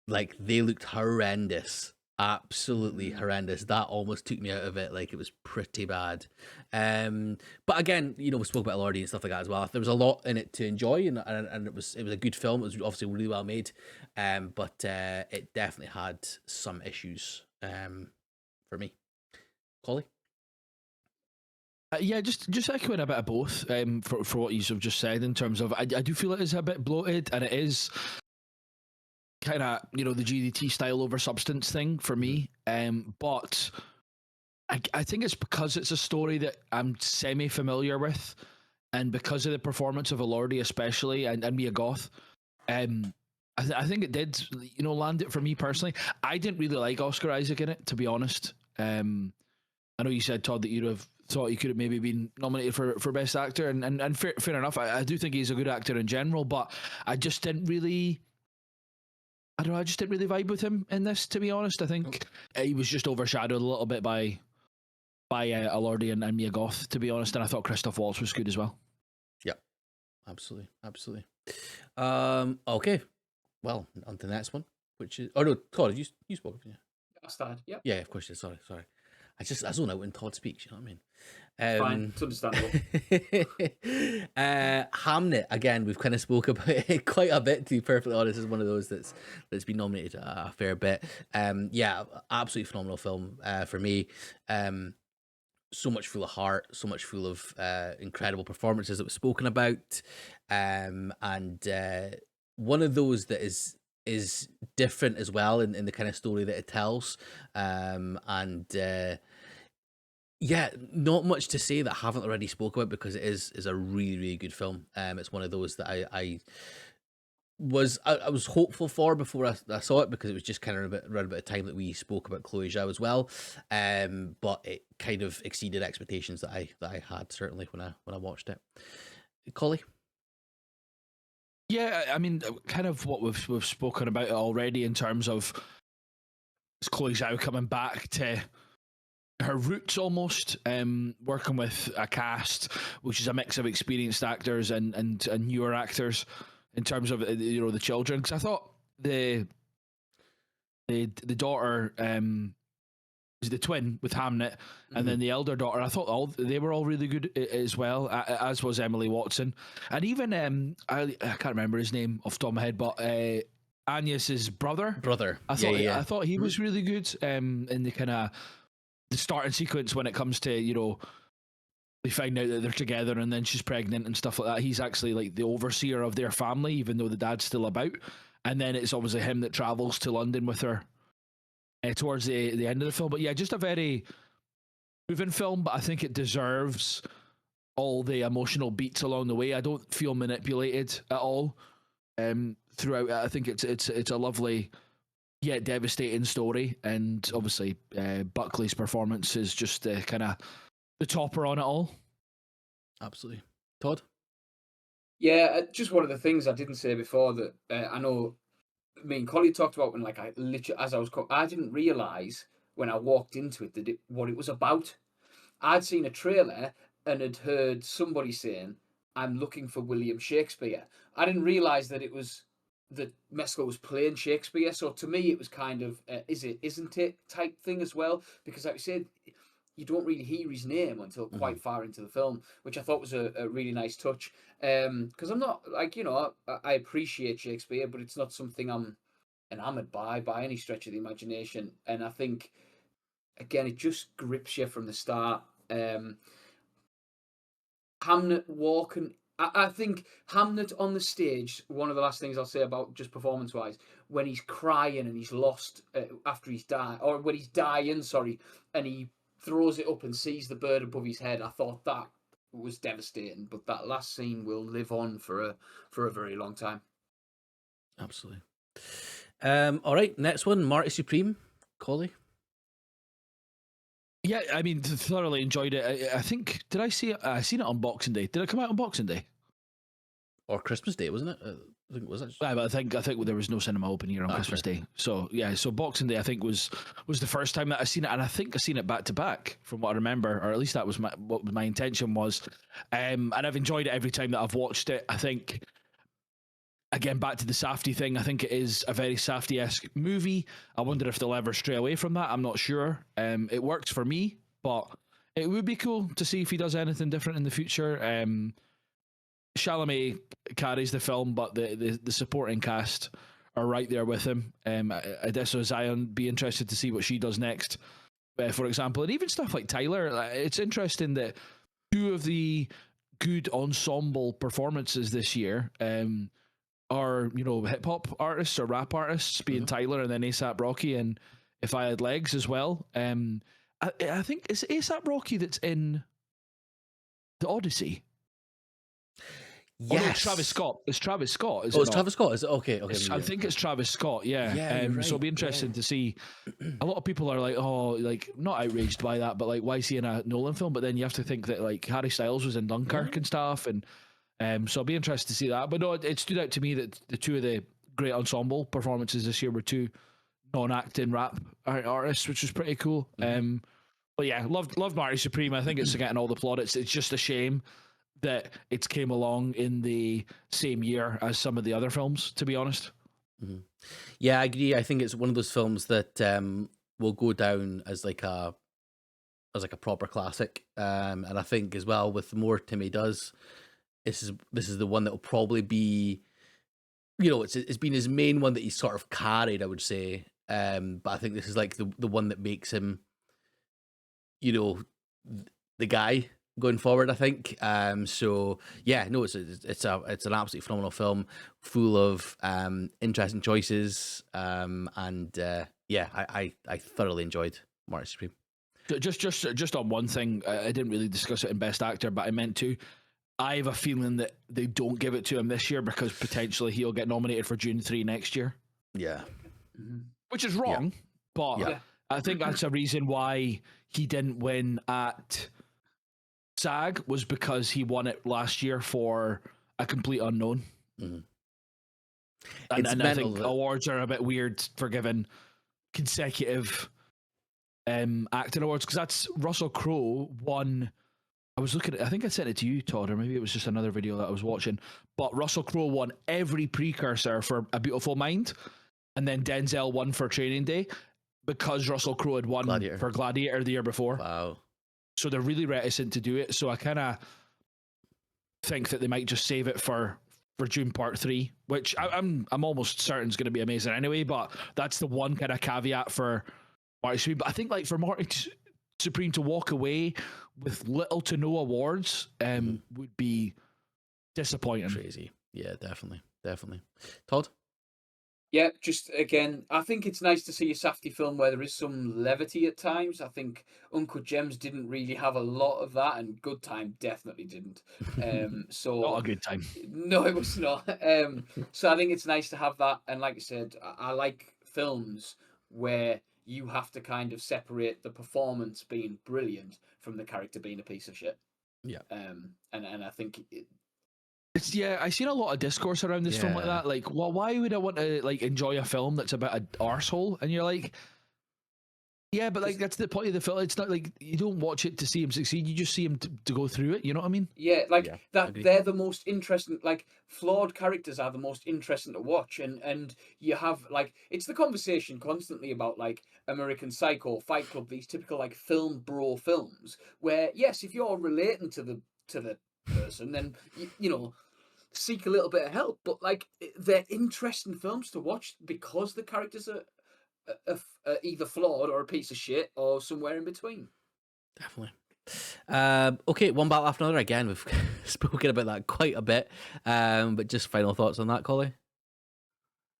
Like, they looked horrendous. Absolutely horrendous. That almost took me out of it. Like, it was pretty bad. But again, you know, we spoke about Elordi and stuff like that as well. There was a lot in it to enjoy, and it was a good film. It was obviously really well made. But it definitely had some issues for me. Collie? Yeah, just echoing a bit of both for what you've just said in terms of I do feel it is a bit bloated, and it is kind of, you know, the GDT style over substance thing for me. But I think it's because it's a story that I'm semi-familiar with, and because of the performance of Elordi especially, and Mia Goth, I think it did, you know, land it for me personally. I didn't really like Oscar Isaac in it, to be honest. I know you said, Todd, that you'd have thought he could have maybe been nominated for Best Actor, and fair enough. I do think he's a good actor in general, but I just didn't really... I don't know, I just didn't really vibe with him in this, to be honest. I think he was just overshadowed a little bit by Elordi and Mia Goth, to be honest, and I thought Christoph Waltz was good as well. Yeah, absolutely. Okay, well, on to the next one, which is... Oh, no, Todd, you spoke, didn't you? I started, yeah. Yeah, of course, sorry. I zone out when Todd speaks, you know what I mean? Fine, it's understandable. Hamnet, again, we've kind of spoke about it quite a bit, to be perfectly honest. Is one of those that's been nominated a fair bit. Yeah, absolutely phenomenal film for me. So much full of heart, so much full of incredible performances that was spoken about, and one of those that is different as well in the kind of story that it tells, yeah, not much to say that I haven't already spoke about, because it is a really, really good film. It's one of those that I was hopeful for before I saw it, because it was just kind of around about the time that we spoke about Chloe Zhao as well. But it kind of exceeded expectations that I had, certainly when I watched it. Collie? Yeah, I mean, kind of what we've spoken about it already in terms of Chloe Zhao coming back to her roots almost, working with a cast which is a mix of experienced actors and newer actors in terms of, you know, the children. Because I thought the daughter was the twin with Hamnet, and then the elder daughter, I thought they were all really good as well, as was Emily Watson, and even I can't remember his name off the top of my head, but Agnes's brother. I thought he was really good in the kind of the starting sequence when it comes to, you know, they find out that they're together and then she's pregnant and stuff like that. He's actually like the overseer of their family, even though the dad's still about. And then it's obviously him that travels to London with her towards the end of the film. But yeah, just a very moving film, but I think it deserves all the emotional beats along the way. I don't feel manipulated at all throughout. I think it's a lovely yet devastating story, and obviously Buckley's performance is just kind of the topper on it all. Absolutely. Todd? Yeah, just one of the things I didn't say before that I know me and Collie talked about when, like, I literally, I didn't realise when I walked into it what it was about. I'd seen a trailer and had heard somebody saying, I'm looking for William Shakespeare. I didn't realize that Mescal was playing Shakespeare. So to me, it was kind of is it, isn't it type thing as well. Because like I said, you don't really hear his name until quite far into the film, which I thought was a really nice touch. Because I'm not like, I appreciate Shakespeare, but it's not something I'm enamored by any stretch of the imagination. And I think, again, it just grips you from the start. Hamnet walking. I think Hamnet on the stage, one of the last things I'll say about just performance-wise, when he's crying and he's lost after he's died, or when he's dying, sorry, and he throws it up and sees the bird above his head, I thought that was devastating. But that last scene will live on for a very long time. Absolutely. All right, next one, Marty Supreme, Collie. Yeah, I mean, thoroughly enjoyed it. I think, did I see it? I seen it on Boxing Day. Did it come out on Boxing Day? Or Christmas Day, wasn't it? I think it was. Yeah, but I think there was no cinema open here on Christmas Day. So yeah, so Boxing Day I think was the first time that I seen it, and I think I seen it back to back from what I remember, or at least that was what my intention was. And I've enjoyed it every time that I've watched it. I think, again, back to the Safdie thing, I think it is a very Safdie-esque movie. I wonder if they'll ever stray away from that. I'm not sure. It works for me, but it would be cool to see if he does anything different in the future. Chalamet carries the film, but the supporting cast are right there with him. Adesso Zion, be interested to see what she does next, for example. And even stuff like Tyler. It's interesting that two of the good ensemble performances this year are, hip hop artists or rap artists, being Tyler and then ASAP Rocky and If I Had Legs as well. I think it's ASAP Rocky that's in the Odyssey. Yes. Oh, no, it's Travis Scott. It's Travis Scott. It's Travis Scott. Is it? Okay. I think it's Travis Scott. Yeah. Right, so it'll be interesting to see. A lot of people are like, not outraged by that, but like, why is he in a Nolan film? But then you have to think that like Harry Styles was in Dunkirk and stuff, and so I'll be interested to see that. But no, it stood out to me that the two of the great ensemble performances this year were two non-acting rap artists, which was pretty cool. But yeah, loved Marty Supreme. I think it's getting all the plaudits. It's just a shame that it came along in the same year as some of the other films, to be honest. Yeah, I agree. I think it's one of those films that will go down as like a proper classic. And I think as well, with the more Timmy does, this is the one that will probably be, it's been his main one that he's sort of carried, I would say. But I think this is like the one that makes him, the guy going forward, I think. So yeah, no, it's an absolutely phenomenal film, full of interesting choices. Yeah, I thoroughly enjoyed Marty Supreme. Just on one thing, I didn't really discuss it in Best Actor, but I meant to. I have a feeling that they don't give it to him this year because potentially he'll get nominated for Dune 3 next year. Yeah. Which is wrong, but I think that's a reason why he didn't win at SAG, was because he won it last year for A Complete Unknown. And I think awards are a bit weird for giving consecutive acting awards, because that's Russell Crowe won. I was looking at, I think I sent it to you, Todd, or maybe it was just another video that I was watching, but Russell Crowe won every precursor for A Beautiful Mind, and then Denzel won for Training Day because Russell Crowe had won for Gladiator the year before. Wow. So they're really reticent to do it. So I kind of think that they might just save it for Dune Part 3, which I'm almost certain is going to be amazing anyway, but that's the one kind of caveat for Marty Supreme. But I think like for Marty Supreme to walk away with little to no awards would be disappointing. Crazy. Yeah, definitely. Todd? Yeah, just again, I think it's nice to see a Safdie film where there is some levity at times. I think Uncut Gems didn't really have a lot of that, and Good Time definitely didn't. So not a good time. No, it was not. So I think it's nice to have that, and like I said, I like films where you have to kind of separate the performance being brilliant from the character being a piece of shit. Yeah. And I think I've seen a lot of discourse around this film like that. Like, well, why would I want to like enjoy a film that's about an arsehole? And you're like, Yeah, but like that's the point of the film. It's not like you don't watch it to see him succeed. You just see him to go through it. You know what I mean? Yeah, like Yeah, that. agreed. They're the most interesting. Like flawed characters are the most interesting to watch, and you have like it's the conversation constantly about like American Psycho, Fight Club, these typical like film bro films. Where yes, if you're relating to the person, then you know seek a little bit of help. But like they're interesting films to watch because the characters are either flawed or a piece of shit or somewhere in between. Definitely. Okay, one battle after another. Again, we've spoken about that quite a bit. But just final thoughts on that, Collie?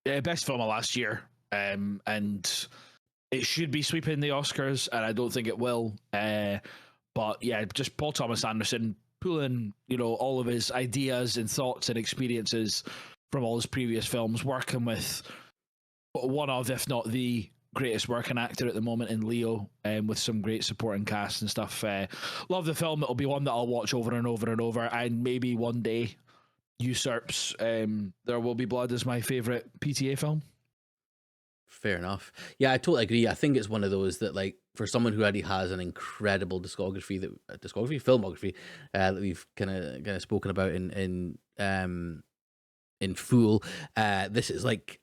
Yeah, best film of last year. And it should be sweeping the Oscars, and I don't think it will. But yeah, just Paul Thomas Anderson pulling, all of his ideas and thoughts and experiences from all his previous films, working with one of, if not the greatest working actor at the moment in Leo, with some great supporting cast and stuff. Love the film. It'll be one that I'll watch over and over and over, and maybe one day usurps There Will Be Blood as my favorite PTA film. Fair enough. Yeah, I totally agree. I think it's one of those that, like, for someone who already has an incredible filmography, that we've kind of spoken about in full. This is like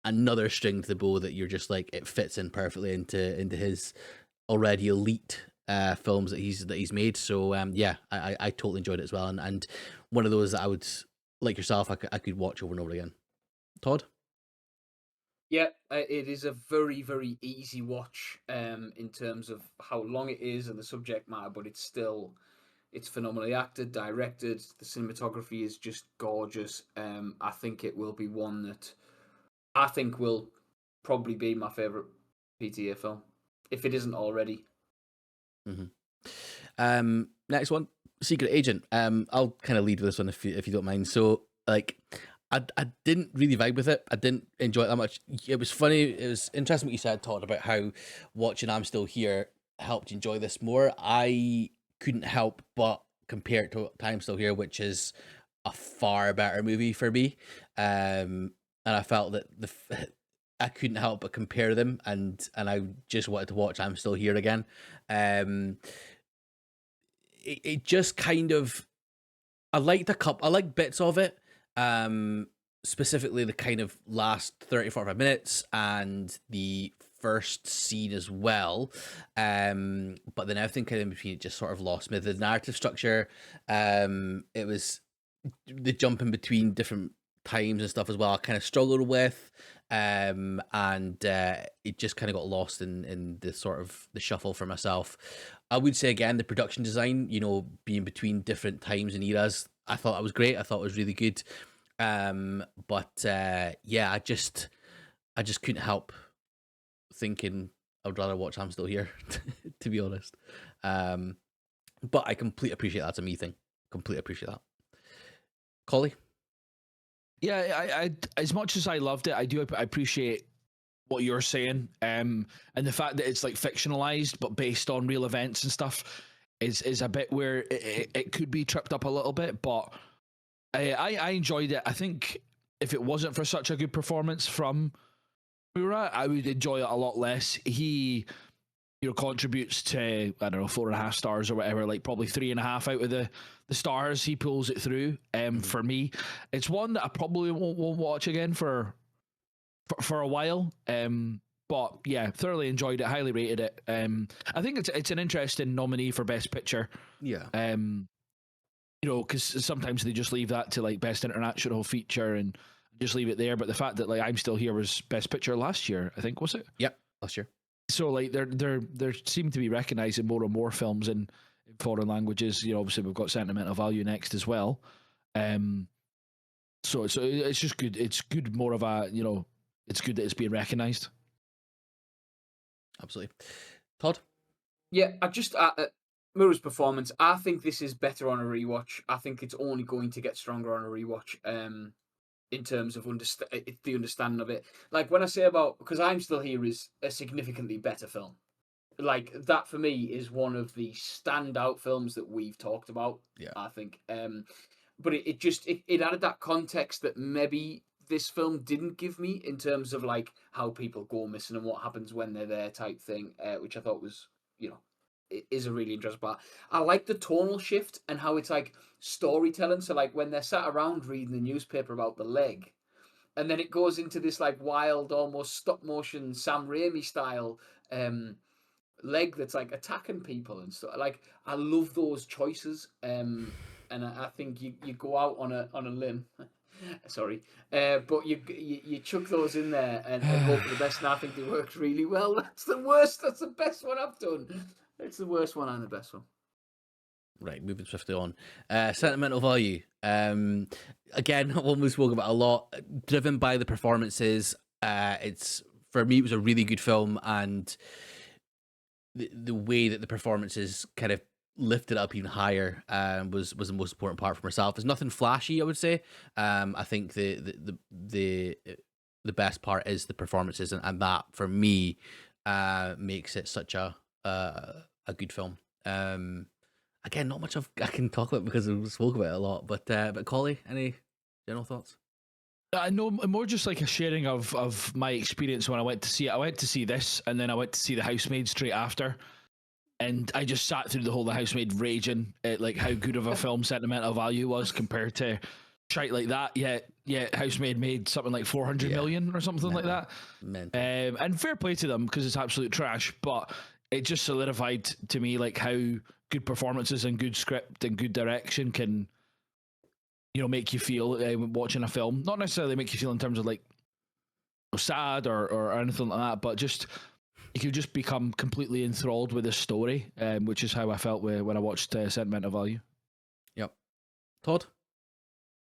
another string to the bow that you're just like it fits in perfectly into his already elite films that he's made. So yeah, I totally enjoyed it as well, and one of those that I would, like yourself, I could watch over and over again. Todd? Yeah, it is a very, very easy watch in terms of how long it is and the subject matter, but it's phenomenally acted, directed. The cinematography is just gorgeous. I think it will be one that I think will probably be my favorite PTA film, if it isn't already. Next one, Secret Agent. I'll kind of lead with this one if you don't mind. So, like, I didn't really vibe with it. I didn't enjoy it that much. It was funny. It was interesting what you said, Todd, about how watching I'm Still Here helped you enjoy this more. I couldn't help but compare it to I'm Still Here, which is a far better movie for me. And I felt that I couldn't help but compare them, and I just wanted to watch I'm Still Here again. It just kind of, I liked bits of it, specifically the kind of last 30-45 minutes and the first scene as well, but then everything kind of in between just sort of lost me. The narrative structure, it was the jump in between different times and stuff as well, I kind of struggled with, and it just kind of got lost in the sort of the shuffle for myself. I would say again, the production design, being between different times and eras, I thought that was great. I thought it was really good. But yeah, I just couldn't help thinking I would rather watch I'm Still Here, to be honest. But I completely appreciate that's a me thing. Completely appreciate that. Collie? Yeah, I as much as I loved it, I appreciate what you're saying, and the fact that it's like fictionalized but based on real events and stuff is a bit where it could be tripped up a little bit, but I enjoyed it. I think if it wasn't for such a good performance from Murat, I would enjoy it a lot less. He contributes to, I don't know, 4.5 stars or whatever, like probably 3.5 out of the stars. He pulls it through. For me, it's one that I probably won't watch again for a while. But yeah, thoroughly enjoyed it, highly rated it. I think it's an interesting nominee for Best Picture. Yeah. Because sometimes they just leave that to like Best International Feature and just leave it there. But the fact that like I'm Still Here was Best Picture last year, I think, was it? Yep, last year. So like they're seem to be recognizing more and more films in foreign languages. Obviously we've got Sentimental Value next as well. So it's just good. It's good, more of a it's good that it's being recognized. Absolutely. Todd? Yeah, I just Murat's performance, I think this is better on a rewatch. I think it's only going to get stronger on a rewatch. In terms of the understanding of it, like when I say about, because I'm Still Here is a significantly better film. Like that for me is one of the standout films that we've talked about. Yeah, I think. But it added that context that maybe this film didn't give me in terms of like how people go missing and what happens when they're there type thing, which I thought was, you know, it is a really interesting part. I like the tonal shift and how it's like storytelling. So like when they're sat around reading the newspaper about the leg, and then it goes into this like wild, almost stop motion Sam Raimi style leg that's like attacking people and stuff. Like I love those choices, and I think you go out on a limb. Sorry, but you chuck those in there and hope for the best. And I think they worked really well. That's the worst. That's the best one I've done. It's the worst one and the best one. Right, moving swiftly on. Sentimental value. Again, one we spoke about a lot. Driven by the performances. It's for me, it was a really good film, and the way that the performances kind of lifted up even higher was the most important part for myself. There's nothing flashy, I would say. I think the best part is the performances, and that for me makes it such a good film. Again, not much I can talk about because we spoke about it a lot. But Collie, any general thoughts? I know more just like a sharing of my experience when I went to see it. I went to see this, and then I went to see The Housemaid straight after, and I just sat through the whole The Housemaid raging at like how good of a film Sentimental Value was compared to shite like that. Yeah, Housemaid made something like 400 million or something like that. And fair play to them because it's absolute trash, but it just solidified to me like how good performances and good script and good direction can, you know, make you feel watching a film. Not necessarily make you feel in terms of like sad or anything like that, but just you can just become completely enthralled with the story, which is how I felt when I watched Sentimental Value. Yep. Todd?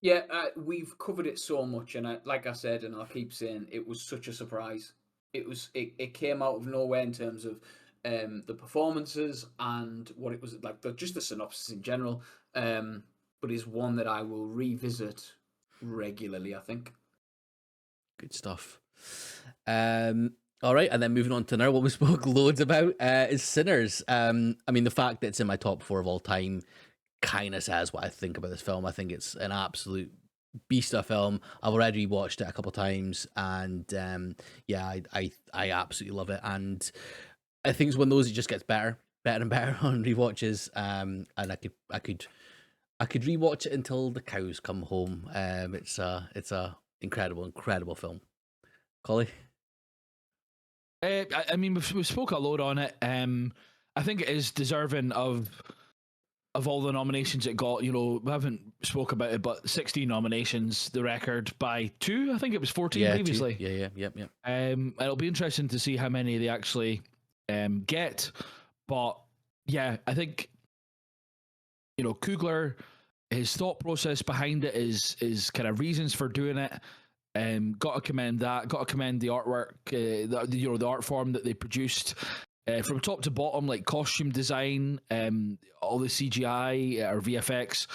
Yeah, we've covered it so much, and like I said, and I'll keep saying, it was such a surprise. It came out of nowhere in terms of the performances and what it was like, just the synopsis in general. But is one that I will revisit regularly, I think. Good stuff. All right, and then moving on to now what we spoke loads about is Sinners. I mean, the fact that it's in my top 4 of all time kind of says what I think about this film. I think it's an absolute beast of a film. I've already watched it a couple of times, and yeah, I absolutely love it. And I think it's one of those that just gets better and better on rewatches. And I could rewatch it until the cows come home. It's a incredible film. Collie? I mean, we spoke a lot on it. I think it is deserving of all the nominations it got. You know, we haven't spoke about it, but 16 nominations, the record by 2. I think it was 14 previously. 2. Yeah. It'll be interesting to see how many they actually get. But yeah, I think, you know, Coogler, his thought process behind it is kind of reasons for doing it. Got to commend that. Got to commend the artwork, the art form that they produced from top to bottom, like costume design, all the CGI or VFX,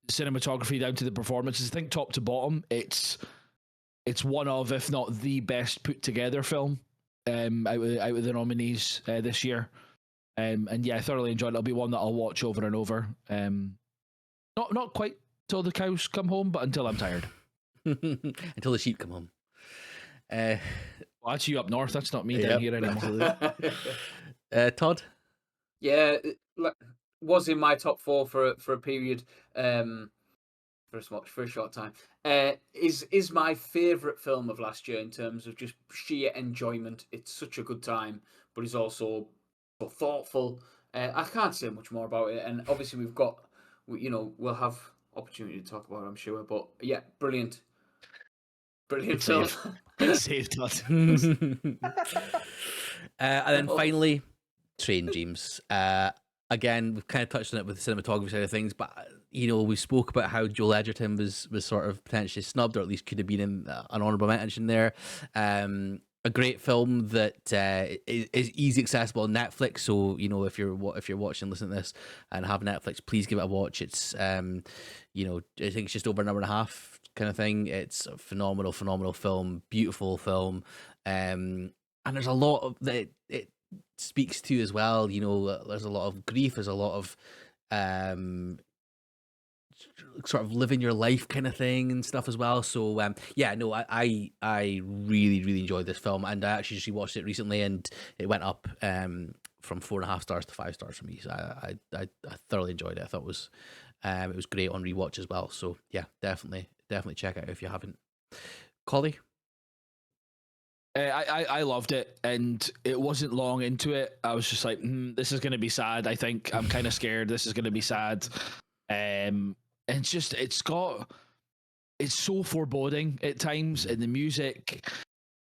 cinematography down to the performances. I think top to bottom, it's one of, if not the best put together film out of the nominees this year. And yeah, I thoroughly enjoyed it. It'll be one that I'll watch over and over. Not quite till the cows come home, but until I'm tired. Until the sheep come home. Well, that's you up north. That's not me down here anymore. Todd? Yeah, was in my top 4 for a period, for a short time. Is my favourite film of last year in terms of just sheer enjoyment. It's such a good time, but it's also so thoughtful. I can't say much more about it, and obviously we'll have opportunity to talk about it, I'm sure. But yeah, brilliant film. Saved us. And then finally, Train Dreams. Again, we've kind of touched on it with the cinematography side of things, but you know, we spoke about how Joel Edgerton was sort of potentially snubbed, or at least could have been in an honourable mention there. A great film that is easy accessible on Netflix. So you know, if you're watching, listening to this, and have Netflix, please give it a watch. It's you know, I think it's just over an hour and a half kind of thing. It's a phenomenal film, beautiful film, and there's a lot of that it speaks to as well. You know, there's a lot of grief, there's a lot of sort of living your life kind of thing and stuff as well. So yeah, no, I really enjoyed this film, and I actually just watched it recently, and it went up from 4.5 stars to 5 stars for me. So I thoroughly enjoyed it. I thought it was great on rewatch as well. So yeah, definitely check it out if you haven't. Collie? I loved it, and it wasn't long into it. I was just like, this is going to be sad. I think I'm kind of scared. This is going to be sad. And it's so foreboding at times, and the music,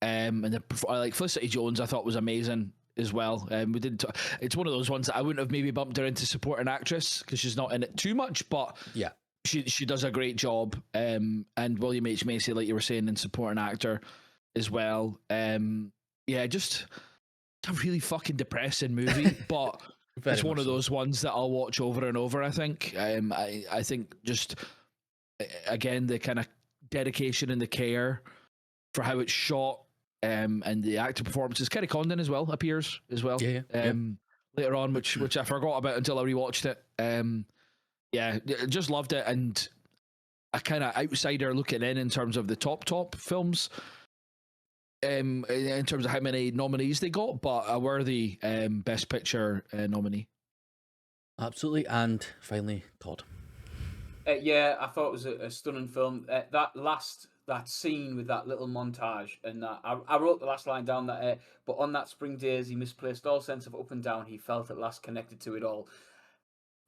and like Felicity Jones, I thought was amazing as well. We didn't. It's one of those ones that I wouldn't have maybe bumped her into supporting actress because she's not in it too much, but yeah, she does a great job. And William H Macy, like you were saying, in supporting actor as well. Yeah, just a really fucking depressing movie, but it's one of those ones that I'll watch over and over. I think. I think just again the kind of dedication and the care for how it's shot, and the actor performances. Kerry Condon as well appears as well. Yeah. Later on, which I forgot about until I rewatched it. Yeah, just loved it, and a kind of outsider looking in terms of the top films. In terms of how many nominees they got, but a worthy Best Picture nominee. Absolutely. And finally, Todd. Yeah, I thought it was a stunning film. That scene with that little montage, and that I wrote the last line down that, but on that spring days he misplaced all sense of up and down. He felt at last connected to it all.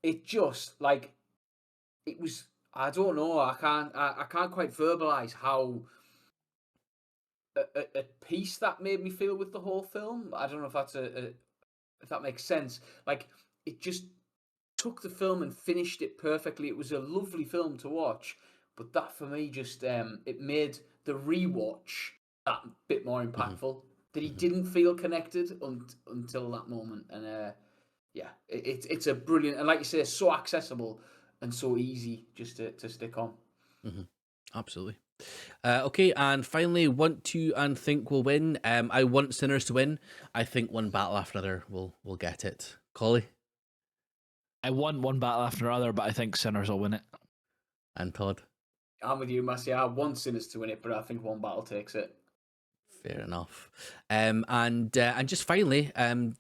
It just like it was. I don't know. I can't quite verbalize how at peace that made me feel with the whole film. I don't know if that's if that makes sense. Like it just took the film and finished it perfectly. It was a lovely film to watch, but that for me just it made the rewatch that bit more impactful. That he didn't feel connected until that moment, and yeah, it's a brilliant, and like you say, so accessible and so easy just to stick on. Absolutely. Okay, and finally, want to and think will win. I want Sinners to win. I think One Battle After Another will get it. Collie? I want One Battle After Another, but I think Sinners will win it. And Todd? I'm with you, Massey. I want Sinners to win it, but I think One Battle takes it. Fair enough. And just finally,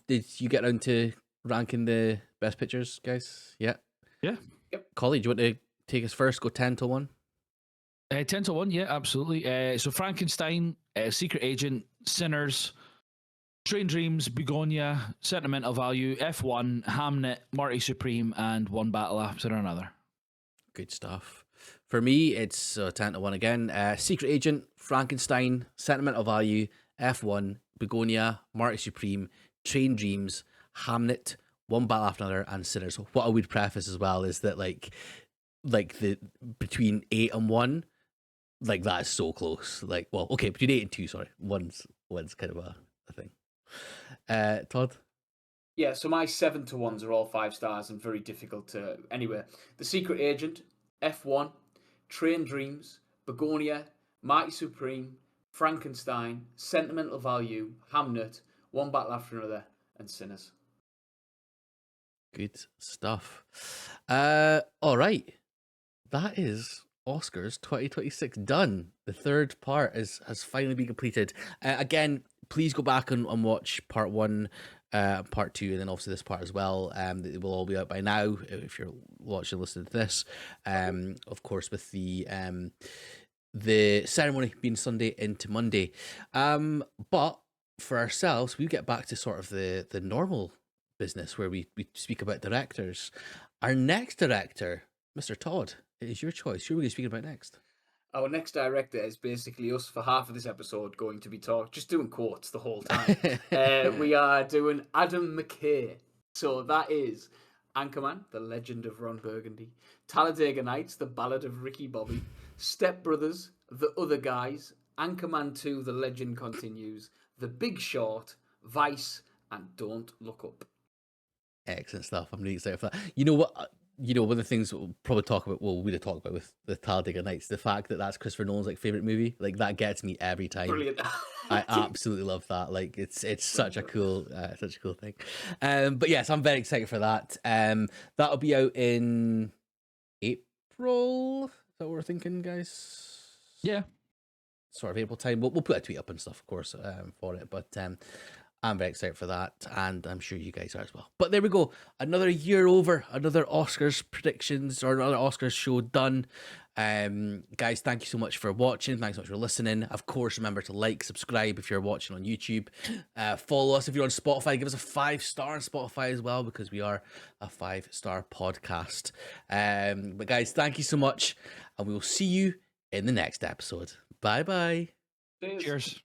did you get around to ranking the best pictures, guys? Yeah. Yep. Collie, do you want to take us first? Go 10 to 1. 10 to 1, yeah, absolutely. So Frankenstein, Secret Agent, Sinners, Train Dreams, Begonia, Sentimental Value, F1, Hamnet, Marty Supreme, and One Battle After Another. Good stuff. For me, it's 10 to 1 again. Secret Agent, Frankenstein, Sentimental Value, F1, Begonia, Marty Supreme, Train Dreams, Hamnet, One Battle After Another, and Sinners. What I would preface as well is that like the between 8 and 1, like that is so close. Like, well, okay, between 8 and 2, sorry. One's kind of a thing. Todd? Yeah, so my 7 to 1s are all 5 stars and very difficult to. Anyway, The Secret Agent, F1, Train Dreams, Begonia, Mighty Supreme, Frankenstein, Sentimental Value, Hamnet, One Battle After Another, and Sinners. Good stuff. All right. That is Oscars 2026 done. The third part has finally been completed. Again, please go back and watch part 1, part 2, and then obviously this part as well. It will all be out by now if you're watching, listening to this. Of course, with the ceremony being Sunday into Monday. But for ourselves, we get back to sort of the normal business where we speak about directors. Our next director, Mr. Todd, it is your choice. Who are we going to speak about next? Our next director is basically us for half of this episode going to be just doing quotes the whole time. We are doing Adam McKay. So that is Anchorman, The Legend of Ron Burgundy, Talladega Nights, The Ballad of Ricky Bobby, Step Brothers, The Other Guys, Anchorman 2, The Legend Continues, The Big Short, Vice, and Don't Look Up. Excellent stuff. I'm really excited for that. You know what? One of the things we'll probably talk about, we'll talk about with the Talladega Nights, the fact that that's Christopher Nolan's favorite movie, like that gets me every time. Brilliant. I absolutely love that. Like it's such a cool thing. But yes, I'm very excited for that. That'll be out in April. Is that what we're thinking, guys? Yeah. Sort of April time. We'll put a tweet up and stuff, of course, for it. But I'm very excited for that, and I'm sure you guys are as well. But there we go. Another year over, another Oscars predictions or another Oscars show done. Guys, thank you so much for watching. Thanks so much for listening. Of course, remember to like, subscribe if you're watching on YouTube. Follow us if you're on Spotify. Give us a 5-star on Spotify as well, because we are a 5-star podcast. But guys, thank you so much, and we will see you in the next episode. Bye bye. Cheers. Cheers.